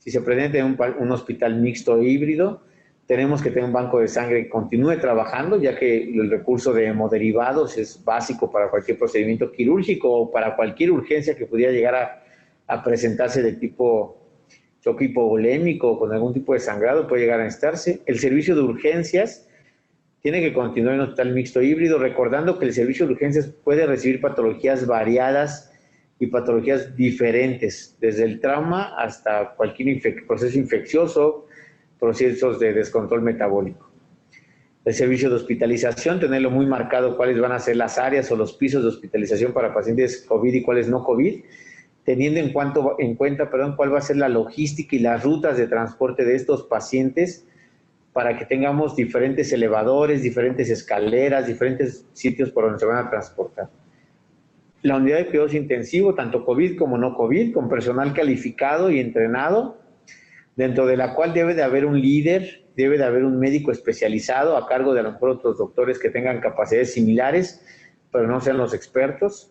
se presenta en un hospital mixto e híbrido, tenemos que tener un banco de sangre que continúe trabajando, ya que el recurso de hemoderivados es básico para cualquier procedimiento quirúrgico o para cualquier urgencia que pudiera llegar a presentarse de tipo choque hipovolémico o con algún tipo de sangrado, puede llegar a necesitarse. El servicio de urgencias tiene que continuar en un hospital mixto híbrido, recordando que el servicio de urgencias puede recibir patologías variadas y patologías diferentes, desde el trauma hasta cualquier proceso infeccioso, procesos de descontrol metabólico. El servicio de hospitalización, tenerlo muy marcado cuáles van a ser las áreas o los pisos de hospitalización para pacientes COVID y cuáles no COVID, teniendo en cuenta cuál va a ser la logística y las rutas de transporte de estos pacientes para que tengamos diferentes elevadores, diferentes escaleras, diferentes sitios por donde se van a transportar. La unidad de cuidados intensivos, tanto COVID como no COVID, con personal calificado y entrenado, dentro de la cual debe de haber un líder, debe de haber un médico especializado a cargo de a lo mejor otros doctores que tengan capacidades similares, pero no sean los expertos.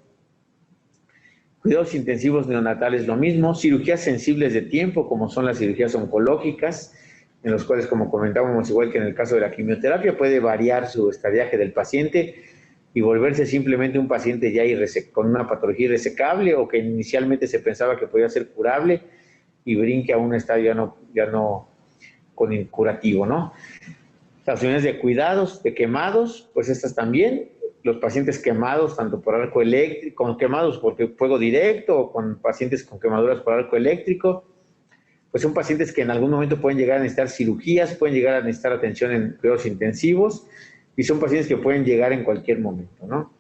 Cuidados intensivos neonatales lo mismo, cirugías sensibles de tiempo, como son las cirugías oncológicas, en los cuales, como comentábamos, igual que en el caso de la quimioterapia, puede variar su estadiaje del paciente y volverse simplemente un paciente ya con una patología irresecable o que inicialmente se pensaba que podía ser curable y brinque a un estadio ya no con incurativo, ¿no? Las unidades de cuidados, de quemados, pues estas también, los pacientes quemados, tanto por arco eléctrico, con quemados por fuego directo o con pacientes con quemaduras por arco eléctrico, pues son pacientes que en algún momento pueden llegar a necesitar cirugías, pueden llegar a necesitar atención en cuidados intensivos y son pacientes que pueden llegar en cualquier momento, ¿no?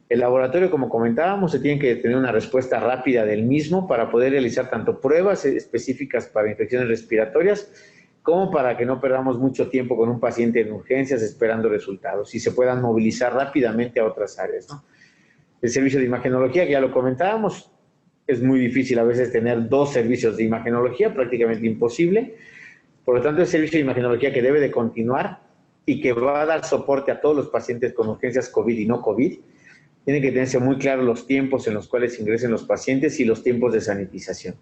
El laboratorio, como comentábamos, se tiene que tener una respuesta rápida del mismo para poder realizar tanto pruebas específicas para infecciones respiratorias como para que no perdamos mucho tiempo con un paciente en urgencias esperando resultados y se puedan movilizar rápidamente a otras áreas, ¿no? El servicio de imagenología, que ya lo comentábamos, es muy difícil a veces tener dos servicios de imagenología, prácticamente imposible. Por lo tanto, el servicio de imagenología que debe de continuar y que va a dar soporte a todos los pacientes con urgencias COVID y no COVID, tienen que tenerse muy claros los tiempos en los cuales ingresen los pacientes y los tiempos de sanitización.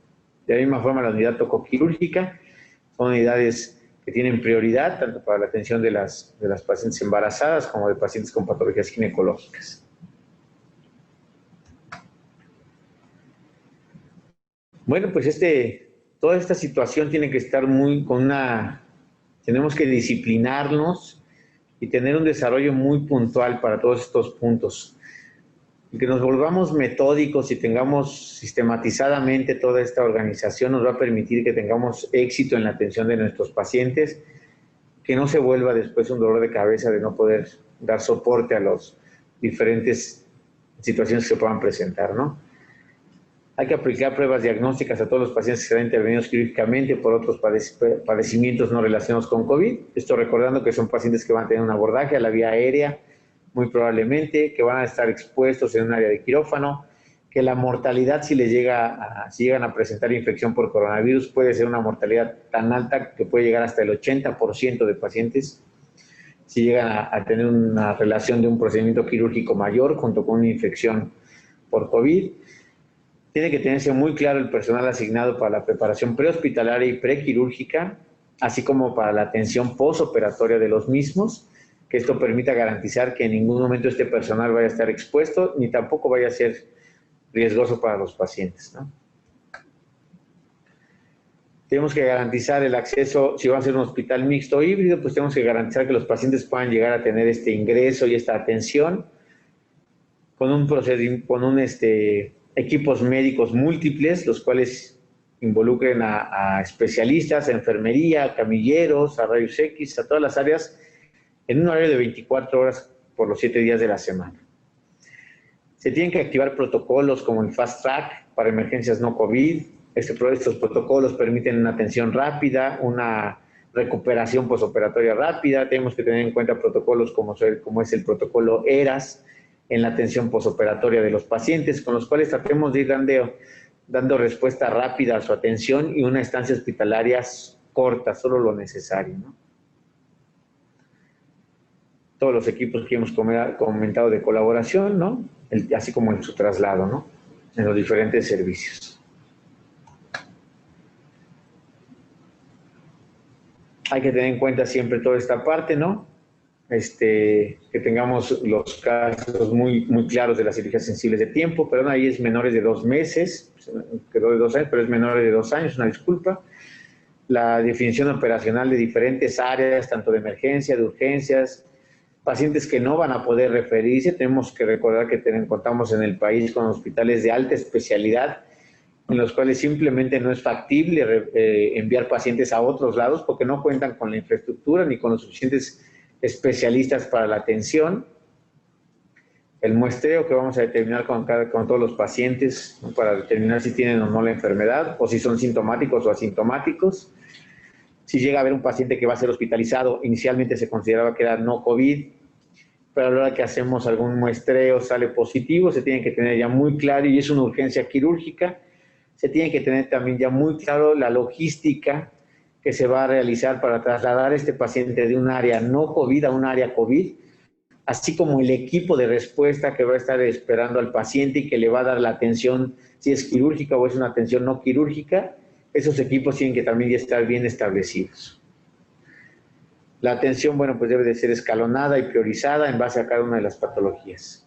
De la misma forma, la unidad tocoquirúrgica son unidades que tienen prioridad tanto para la atención de las pacientes embarazadas como de pacientes con patologías ginecológicas. Bueno, pues toda esta situación tiene que estar tenemos que disciplinarnos y tener un desarrollo muy puntual para todos estos puntos. Y que nos volvamos metódicos y tengamos sistematizadamente toda esta organización nos va a permitir que tengamos éxito en la atención de nuestros pacientes, que no se vuelva después un dolor de cabeza de no poder dar soporte a las diferentes situaciones que se puedan presentar, ¿no? Hay que aplicar pruebas diagnósticas a todos los pacientes que serán intervenidos quirúrgicamente por otros padecimientos no relacionados con COVID. Esto recordando que son pacientes que van a tener un abordaje a la vía aérea, muy probablemente, que van a estar expuestos en un área de quirófano, que la mortalidad si llegan a presentar infección por coronavirus puede ser una mortalidad tan alta que puede llegar hasta el 80% de pacientes si llegan a tener una relación de un procedimiento quirúrgico mayor junto con una infección por COVID. Tiene que tenerse muy claro el personal asignado para la preparación prehospitalaria y prequirúrgica, así como para la atención postoperatoria de los mismos, que esto permita garantizar que en ningún momento este personal vaya a estar expuesto, ni tampoco vaya a ser riesgoso para los pacientes, ¿no? Tenemos que garantizar el acceso, si va a ser un hospital mixto o híbrido, pues tenemos que garantizar que los pacientes puedan llegar a tener este ingreso y esta atención con equipos médicos múltiples, los cuales involucren a especialistas, a enfermería, a camilleros, a rayos X, a todas las áreas, en un horario de 24 horas por los 7 días de la semana. Se tienen que activar protocolos como el Fast Track para emergencias no COVID. Estos protocolos permiten una atención rápida, una recuperación posoperatoria rápida. Tenemos que tener en cuenta protocolos como es el protocolo ERAS en la atención posoperatoria de los pacientes, con los cuales tratemos de ir dando respuesta rápida a su atención y una estancia hospitalaria corta, solo lo necesario, ¿no? Todos los equipos que hemos comentado de colaboración, ¿no? Así como en su traslado, ¿no? En los diferentes servicios. Hay que tener en cuenta siempre toda esta parte, ¿no? Que tengamos los casos muy claros de las cirugías sensibles de tiempo, perdón, ahí es menores de 2 meses, quedó de 2 años, pero es menores de 2 años, una disculpa. La definición operacional de diferentes áreas, tanto de emergencia, de urgencias, pacientes que no van a poder referirse. Tenemos que recordar que contamos en el país con hospitales de alta especialidad, en los cuales simplemente no es factible enviar pacientes a otros lados porque no cuentan con la infraestructura ni con los suficientes especialistas para la atención. El muestreo que vamos a determinar con todos los pacientes, ¿no? Para determinar si tienen o no la enfermedad o si son sintomáticos o asintomáticos. Si llega a haber un paciente que va a ser hospitalizado, inicialmente se consideraba que era no COVID, pero a la hora que hacemos algún muestreo sale positivo, se tiene que tener ya muy claro, y es una urgencia quirúrgica, se tiene que tener también ya muy claro la logística que se va a realizar para trasladar a este paciente de un área no COVID a un área COVID, así como el equipo de respuesta que va a estar esperando al paciente y que le va a dar la atención, si es quirúrgica o es una atención no quirúrgica. Esos equipos tienen que también ya estar bien establecidos. La atención, bueno, pues debe de ser escalonada y priorizada en base a cada una de las patologías.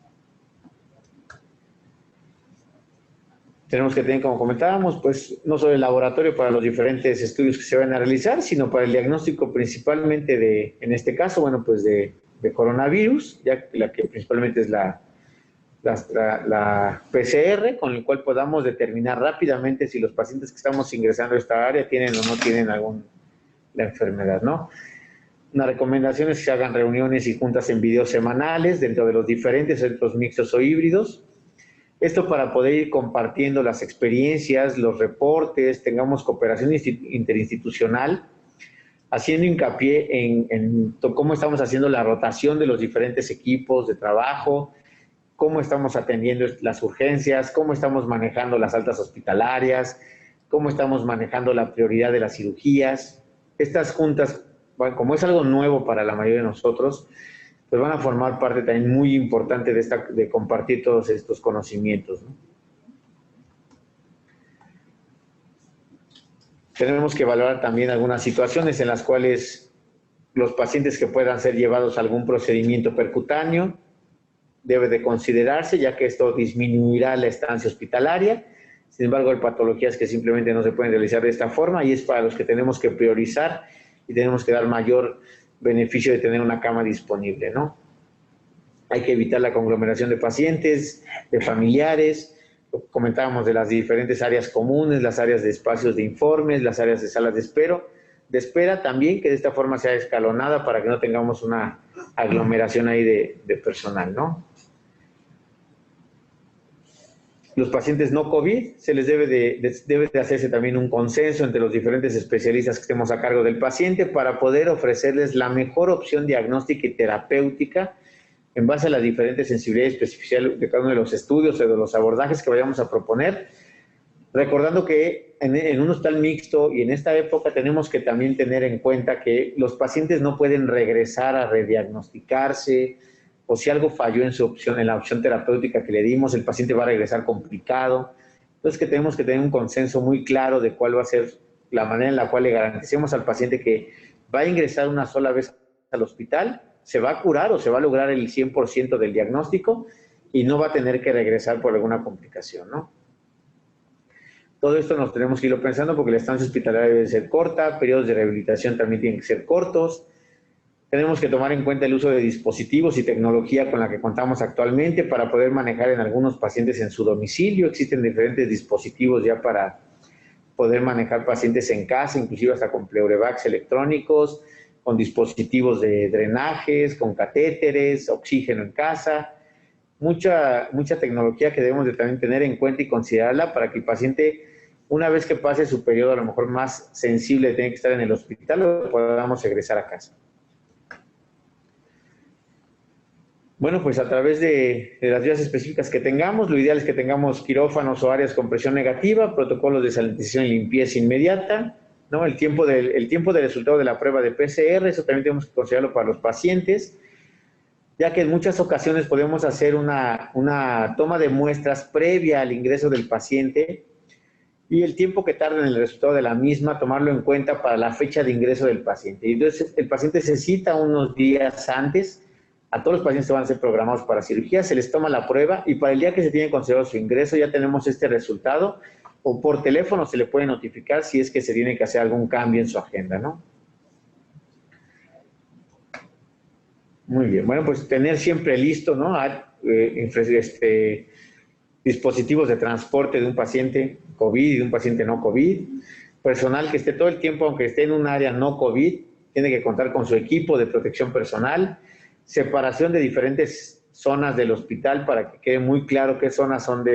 Tenemos que tener, como comentábamos, pues no solo el laboratorio para los diferentes estudios que se van a realizar, sino para el diagnóstico principalmente en este caso, bueno, pues de coronavirus, ya la que principalmente es la PCR, con el cual podamos determinar rápidamente si los pacientes que estamos ingresando a esta área tienen o no tienen la enfermedad, ¿no? Una recomendación es que se hagan reuniones y juntas en videos semanales dentro de los diferentes centros mixtos o híbridos. Esto para poder ir compartiendo las experiencias, los reportes, tengamos cooperación interinstitucional, haciendo hincapié en cómo estamos haciendo la rotación de los diferentes equipos de trabajo, cómo estamos atendiendo las urgencias, cómo estamos manejando las altas hospitalarias, cómo estamos manejando la prioridad de las cirugías. Estas juntas, bueno, como es algo nuevo para la mayoría de nosotros, pues van a formar parte también muy importante de compartir todos estos conocimientos, ¿no? Tenemos que valorar también algunas situaciones en las cuales los pacientes que puedan ser llevados a algún procedimiento percutáneo debe de considerarse, ya que esto disminuirá la estancia hospitalaria. Sin embargo, hay patologías que simplemente no se pueden realizar de esta forma y es para los que tenemos que priorizar y tenemos que dar mayor beneficio de tener una cama disponible, ¿no? Hay que evitar la conglomeración de pacientes, de familiares. Comentábamos de las diferentes áreas comunes, las áreas de espacios de informes, las áreas de salas de espera también, que de esta forma sea escalonada para que no tengamos una aglomeración ahí de personal, ¿no? Los pacientes no COVID, se les debe de hacerse también un consenso entre los diferentes especialistas que estemos a cargo del paciente para poder ofrecerles la mejor opción diagnóstica y terapéutica en base a las diferentes sensibilidades y especificidades de cada uno de los estudios o de los abordajes que vayamos a proponer, recordando que en un hospital mixto y en esta época tenemos que también tener en cuenta que los pacientes no pueden regresar a rediagnosticarse, o si algo falló en la opción terapéutica que le dimos, el paciente va a regresar complicado. Entonces que tenemos que tener un consenso muy claro de cuál va a ser la manera en la cual le garanticemos al paciente que va a ingresar una sola vez al hospital, se va a curar o se va a lograr el 100% del diagnóstico y no va a tener que regresar por alguna complicación, ¿no? Todo esto nos tenemos que irlo pensando porque la estancia hospitalaria debe ser corta, periodos de rehabilitación también tienen que ser cortos. Tenemos que tomar en cuenta el uso de dispositivos y tecnología con la que contamos actualmente para poder manejar en algunos pacientes en su domicilio. Existen diferentes dispositivos ya para poder manejar pacientes en casa, inclusive hasta con pleurevacs electrónicos, con dispositivos de drenajes, con catéteres, oxígeno en casa. Mucha tecnología que debemos de también tener en cuenta y considerarla para que el paciente, una vez que pase su periodo a lo mejor más sensible de tener que estar en el hospital, lo podamos regresar a casa. Bueno, pues a través de las vías específicas que tengamos, lo ideal es que tengamos quirófanos o áreas con presión negativa, protocolos de sanitización y limpieza inmediata, ¿no? El tiempo del resultado de la prueba de PCR, eso también tenemos que considerarlo para los pacientes, ya que en muchas ocasiones podemos hacer una toma de muestras previa al ingreso del paciente y el tiempo que tarda en el resultado de la misma, tomarlo en cuenta para la fecha de ingreso del paciente. Y entonces el paciente se cita unos días antes. A todos los pacientes que van a ser programados para cirugía, se les toma la prueba y para el día que se tiene considerado su ingreso ya tenemos este resultado, o por teléfono se le puede notificar si es que se tiene que hacer algún cambio en su agenda, ¿no? Muy bien, bueno, pues tener siempre listo, ¿no? Dispositivos de transporte de un paciente COVID y de un paciente no COVID, personal que esté todo el tiempo, aunque esté en un área no COVID, tiene que contar con su equipo de protección personal, separación de diferentes zonas del hospital para que quede muy claro qué zonas son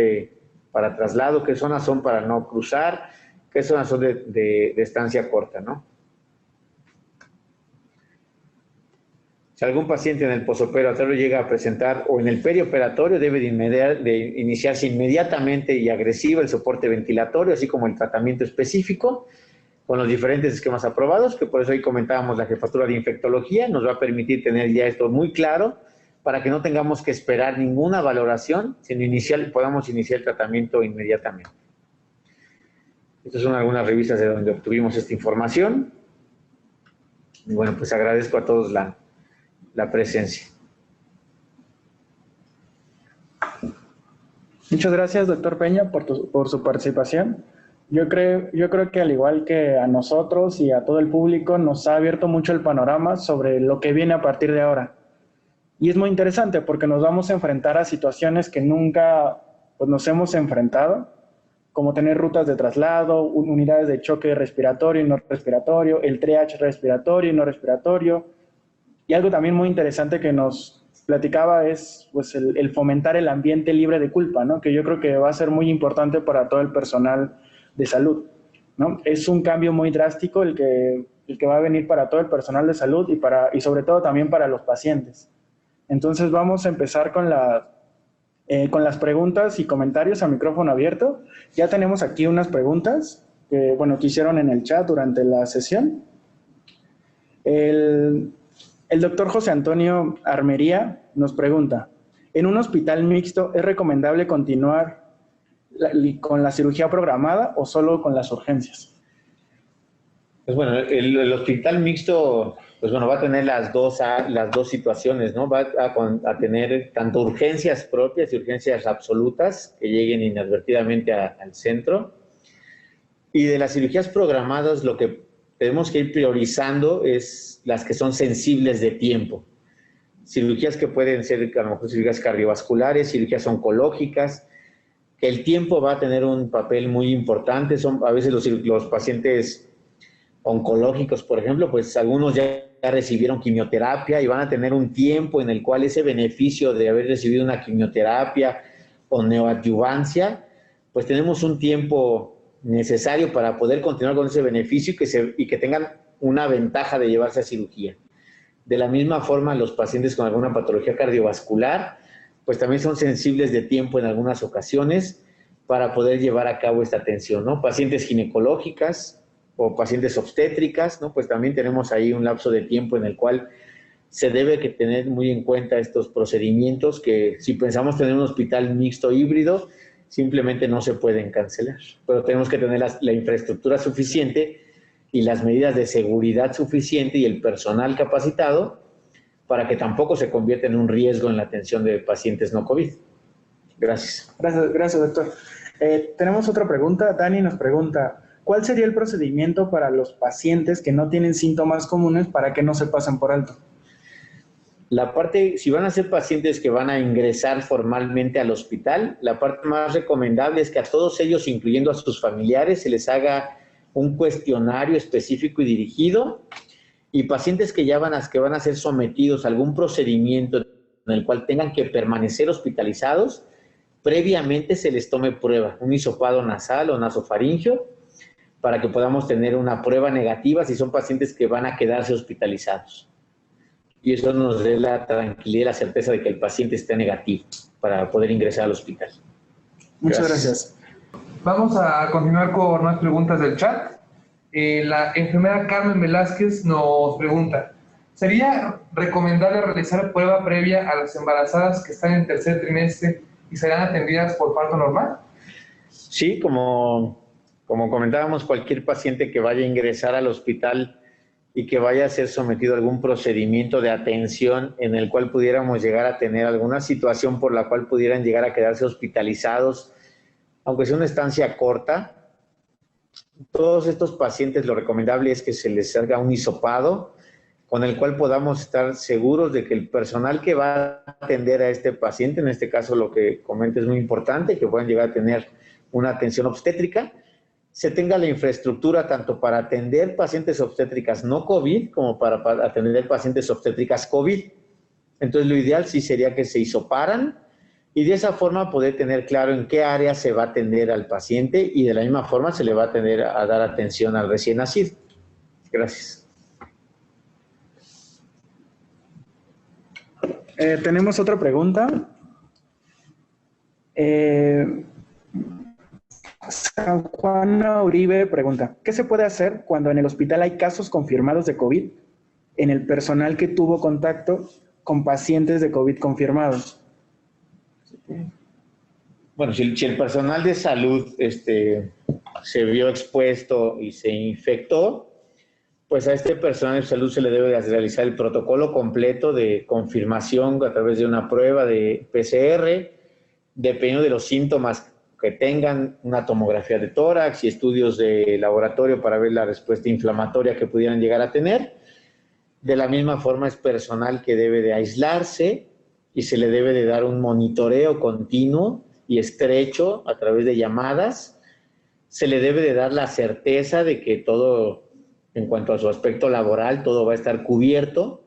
para traslado, qué zonas son para no cruzar, qué zonas son de estancia corta, ¿no? Si algún paciente en el posoperatorio llega a presentar o en el perioperatorio, debe de iniciarse inmediatamente y agresivo el soporte ventilatorio, así como el tratamiento específico, con los diferentes esquemas aprobados, que por eso ahí comentábamos la jefatura de infectología, nos va a permitir tener ya esto muy claro, para que no tengamos que esperar ninguna valoración, sino podamos iniciar el tratamiento inmediatamente. Estas son algunas revistas de donde obtuvimos esta información. Y bueno, pues agradezco a todos la presencia. Muchas gracias, doctor Peña, por su participación. Yo creo que al igual que a nosotros y a todo el público, nos ha abierto mucho el panorama sobre lo que viene a partir de ahora. Y es muy interesante porque nos vamos a enfrentar a situaciones que nunca pues, nos hemos enfrentado, como tener rutas de traslado, unidades de choque respiratorio y no respiratorio, el triage respiratorio y no respiratorio. Y algo también muy interesante que nos platicaba es pues, el fomentar el ambiente libre de culpa, ¿no? Que yo creo que va a ser muy importante para todo el personal de salud, ¿no? Es un cambio muy drástico el que va a venir para todo el personal de salud y sobre todo también para los pacientes. Entonces vamos a empezar con las preguntas y comentarios a micrófono abierto. Ya tenemos aquí unas preguntas que hicieron en el chat durante la sesión. El doctor José Antonio Armería nos pregunta, ¿en un hospital mixto es recomendable continuar con la cirugía programada o solo con las urgencias? Pues bueno, el hospital mixto va a tener las dos situaciones, ¿no? Va a tener tanto urgencias propias y urgencias absolutas que lleguen inadvertidamente al centro. Y de las cirugías programadas, lo que tenemos que ir priorizando es las que son sensibles de tiempo. Cirugías que pueden ser, a lo mejor, cirugías cardiovasculares, cirugías oncológicas, que el tiempo va a tener un papel muy importante. Son a veces los pacientes oncológicos, por ejemplo, pues algunos ya recibieron quimioterapia y van a tener un tiempo en el cual ese beneficio de haber recibido una quimioterapia o neoadyuvancia, pues tenemos un tiempo necesario para poder continuar con ese beneficio y que tengan una ventaja de llevarse a cirugía. De la misma forma, los pacientes con alguna patología cardiovascular, pues también son sensibles de tiempo en algunas ocasiones para poder llevar a cabo esta atención, ¿no? Pacientes ginecológicas o pacientes obstétricas, ¿no? Pues también tenemos ahí un lapso de tiempo en el cual se debe que tener muy en cuenta estos procedimientos que si pensamos tener un hospital mixto híbrido, simplemente no se pueden cancelar. Pero tenemos que tener la infraestructura suficiente y las medidas de seguridad suficiente y el personal capacitado para que tampoco se convierta en un riesgo en la atención de pacientes no COVID. Gracias. Gracias, doctor. Tenemos otra pregunta. Dani nos pregunta, ¿cuál sería el procedimiento para los pacientes que no tienen síntomas comunes para que no se pasen por alto? La parte, si van a ser pacientes que van a ingresar formalmente al hospital, la parte más recomendable es que a todos ellos, incluyendo a sus familiares, se les haga un cuestionario específico y dirigido, y pacientes que ya van a ser sometidos a algún procedimiento en el cual tengan que permanecer hospitalizados, previamente se les tome prueba, un hisopado nasal o nasofaringeo, para que podamos tener una prueba negativa si son pacientes que van a quedarse hospitalizados. Y eso nos dé la tranquilidad y la certeza de que el paciente esté negativo para poder ingresar al hospital. Muchas gracias. Vamos a continuar con más preguntas del chat. La enfermera Carmen Velázquez nos pregunta, ¿sería recomendable realizar prueba previa a las embarazadas que están en tercer trimestre y serán atendidas por parto normal? Sí, como comentábamos, cualquier paciente que vaya a ingresar al hospital y que vaya a ser sometido a algún procedimiento de atención en el cual pudiéramos llegar a tener alguna situación por la cual pudieran llegar a quedarse hospitalizados, aunque sea una estancia corta, todos estos pacientes lo recomendable es que se les haga un hisopado con el cual podamos estar seguros de que el personal que va a atender a este paciente, en este caso lo que comenta es muy importante, que puedan llegar a tener una atención obstétrica, se tenga la infraestructura tanto para atender pacientes obstétricas no COVID como para atender pacientes obstétricas COVID. Entonces, lo ideal sí sería que se hisoparan y de esa forma poder tener claro en qué área se va a atender al paciente y de la misma forma se le va a atender a dar atención al recién nacido. Gracias. Tenemos otra pregunta. San Juana Uribe pregunta, ¿qué se puede hacer cuando en el hospital hay casos confirmados de COVID en el personal que tuvo contacto con pacientes de COVID confirmados? Bueno, si el personal de salud se vio expuesto y se infectó, pues a este personal de salud se le debe de realizar el protocolo completo de confirmación a través de una prueba de PCR, dependiendo de los síntomas que tengan, una tomografía de tórax y estudios de laboratorio para ver la respuesta inflamatoria que pudieran llegar a tener. De la misma forma es personal que debe de aislarse y se le debe de dar un monitoreo continuo y estrecho a través de llamadas. Se le debe de dar la certeza de que todo, en cuanto a su aspecto laboral, todo va a estar cubierto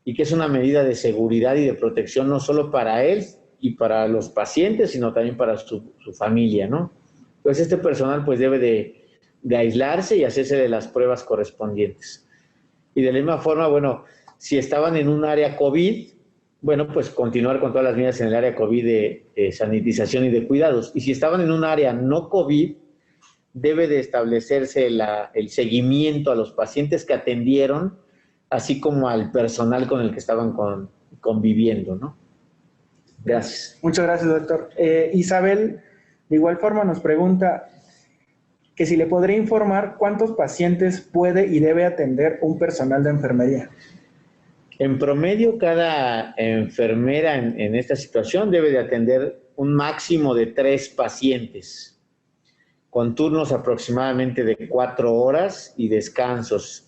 y que es una medida de seguridad y de protección no solo para él y para los pacientes, sino también para su familia, ¿no? Entonces, este personal pues debe de aislarse y hacerse de las pruebas correspondientes. Y de la misma forma, bueno, si estaban en un área COVID, bueno, pues continuar con todas las medidas en el área COVID de sanitización y de cuidados. Y si estaban en un área no COVID, debe de establecerse el seguimiento a los pacientes que atendieron, así como al personal con el que estaban conviviendo, ¿no? Gracias. Muchas gracias, doctor. Isabel, de igual forma, nos pregunta que si le podría informar cuántos pacientes puede y debe atender un personal de enfermería. En promedio, cada enfermera en esta situación debe de atender un máximo de 3 pacientes, con turnos aproximadamente de 4 horas y descansos,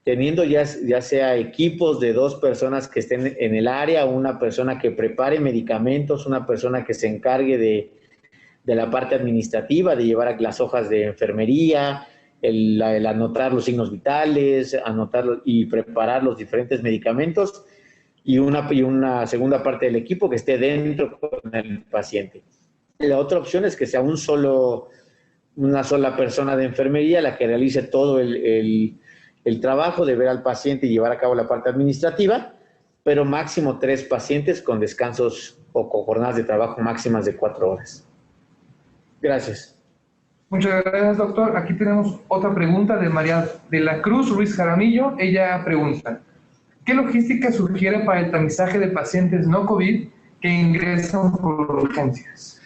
teniendo ya sea equipos de 2 personas que estén en el área, una persona que prepare medicamentos, una persona que se encargue de la parte administrativa, de llevar las hojas de enfermería, el anotar los signos vitales, anotar y preparar los diferentes medicamentos, y una segunda parte del equipo que esté dentro con el paciente. La otra opción es que sea una sola persona de enfermería la que realice todo el trabajo de ver al paciente y llevar a cabo la parte administrativa, pero máximo 3 pacientes con descansos o con jornadas de trabajo máximas de 4 horas. Gracias. Muchas gracias, doctor. Aquí tenemos otra pregunta de María de la Cruz Ruiz Jaramillo. Ella pregunta, ¿qué logística sugiere para el tamizaje de pacientes no COVID que ingresan por urgencias?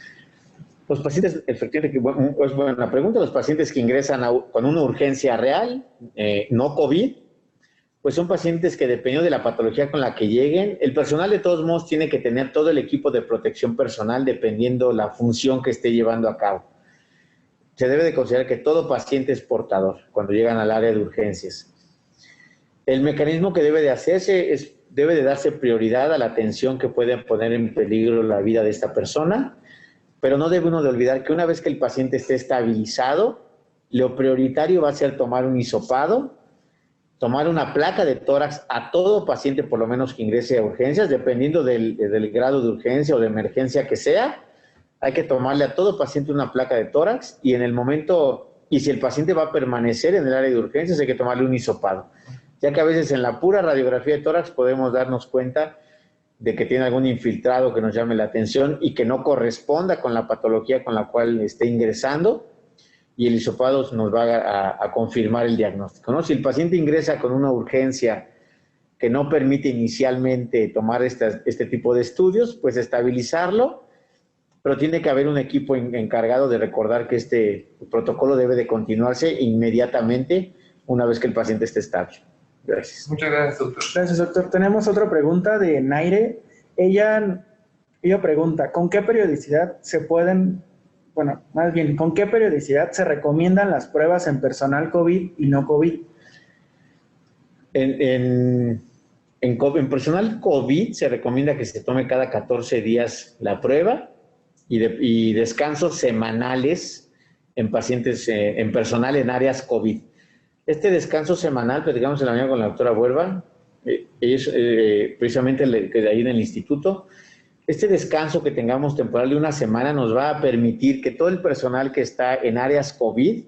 Los pacientes, efectivamente, es buena pregunta, los pacientes que ingresan con una urgencia real, no COVID, pues son pacientes que dependiendo de la patología con la que lleguen, el personal de todos modos tiene que tener todo el equipo de protección personal dependiendo la función que esté llevando a cabo. Se debe de considerar que todo paciente es portador cuando llegan al área de urgencias. El mecanismo que debe de hacerse es debe de darse prioridad a la atención que puede poner en peligro la vida de esta persona, pero no debe uno de olvidar que una vez que el paciente esté estabilizado, lo prioritario va a ser tomar un hisopado, tomar una placa de tórax a todo paciente, por lo menos que ingrese a urgencias, dependiendo del grado de urgencia o de emergencia que sea. Hay que tomarle a todo paciente una placa de tórax y en el momento, y si el paciente va a permanecer en el área de urgencias, hay que tomarle un hisopado, ya que a veces en la pura radiografía de tórax podemos darnos cuenta de que tiene algún infiltrado que nos llame la atención y que no corresponda con la patología con la cual esté ingresando, y el hisopado nos va a confirmar el diagnóstico, ¿no? Si el paciente ingresa con una urgencia que no permite inicialmente tomar este tipo de estudios, pues estabilizarlo, pero tiene que haber un equipo encargado de recordar que este protocolo debe de continuarse inmediatamente una vez que el paciente esté estable. Gracias. Muchas gracias, doctor. Gracias, doctor. Tenemos otra pregunta de Naire. Ella pregunta, ¿con qué periodicidad ¿con qué periodicidad se recomiendan las pruebas en personal COVID y no COVID? En personal COVID se recomienda que se tome cada 14 días la prueba y descansos semanales en pacientes, en personal en áreas COVID. Este descanso semanal, platicamos en la mañana con la doctora Buerba, precisamente de ahí en el instituto. Este descanso que tengamos temporal de una semana nos va a permitir que todo el personal que está en áreas COVID,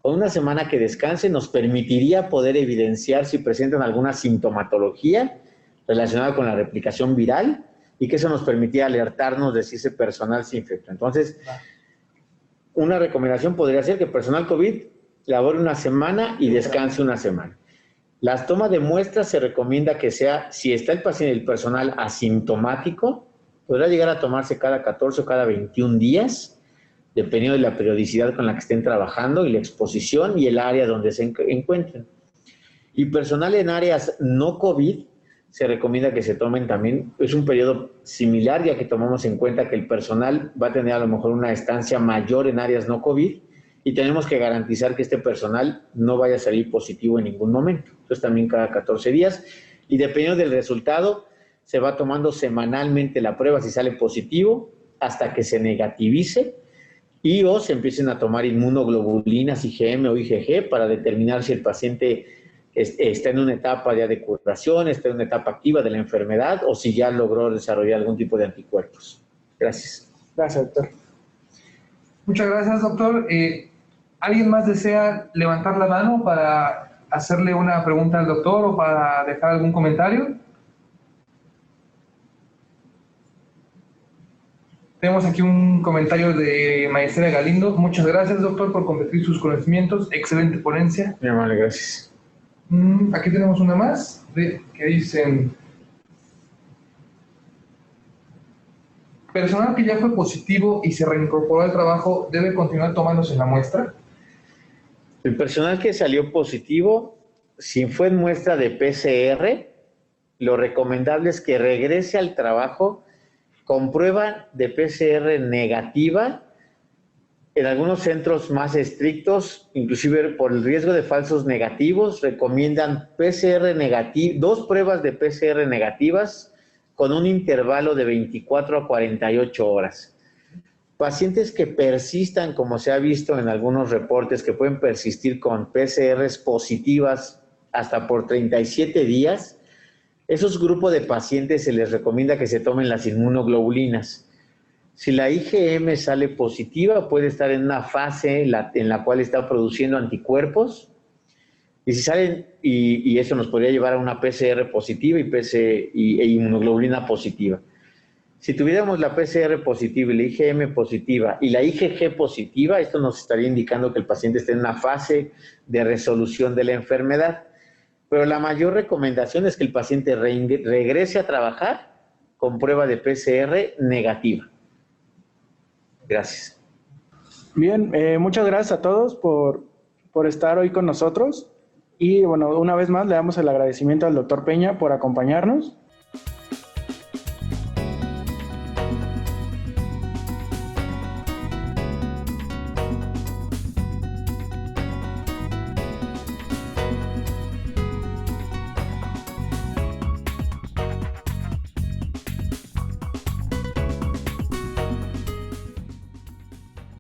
con una semana que descanse, nos permitiría poder evidenciar si presentan alguna sintomatología relacionada con la replicación viral y que eso nos permitía alertarnos de si ese personal se infectó. Entonces, una recomendación podría ser que el personal COVID labore una semana y descanse una semana. Las tomas de muestras se recomienda que sea, si está el personal asintomático, podrá llegar a tomarse cada 14 o cada 21 días, dependiendo de la periodicidad con la que estén trabajando y la exposición y el área donde se encuentren. Y personal en áreas no COVID, se recomienda que se tomen también, es un periodo similar, ya que tomamos en cuenta que el personal va a tener a lo mejor una estancia mayor en áreas no COVID y tenemos que garantizar que este personal no vaya a salir positivo en ningún momento. Entonces también cada 14 días y dependiendo del resultado, se va tomando semanalmente la prueba si sale positivo hasta que se negativice y o se empiecen a tomar inmunoglobulinas IgM o IgG para determinar si el paciente está en una etapa ya de curación, está en una etapa activa de la enfermedad o si ya logró desarrollar algún tipo de anticuerpos. Gracias. Gracias, doctor. Muchas gracias, doctor. ¿Alguien más desea levantar la mano para hacerle una pregunta al doctor o para dejar algún comentario? Tenemos aquí un comentario de Maestra Galindo. Muchas gracias, doctor, por compartir sus conocimientos. Excelente ponencia. Mi amable, gracias. Aquí tenemos una más que dicen: personal que ya fue positivo y se reincorporó al trabajo, ¿debe continuar tomándose la muestra? El personal que salió positivo, si fue en muestra de PCR, lo recomendable es que regrese al trabajo con prueba de PCR negativa. En algunos centros más estrictos, inclusive por el riesgo de falsos negativos, recomiendan PCR negativo, 2 pruebas de PCR negativas con un intervalo de 24 a 48 horas. Pacientes que persistan, como se ha visto en algunos reportes, que pueden persistir con PCRs positivas hasta por 37 días, esos grupos de pacientes se les recomienda que se tomen las inmunoglobulinas. Si la IgM sale positiva, puede estar en una fase en la cual está produciendo anticuerpos, y si salen, y eso nos podría llevar a una PCR positiva e inmunoglobulina positiva. Si tuviéramos la PCR positiva y la IgM positiva y la IgG positiva, esto nos estaría indicando que el paciente está en una fase de resolución de la enfermedad. Pero la mayor recomendación es que el paciente regrese a trabajar con prueba de PCR negativa. Gracias. Bien, muchas gracias a todos por estar hoy con nosotros. Y bueno, una vez más le damos el agradecimiento al doctor Peña por acompañarnos.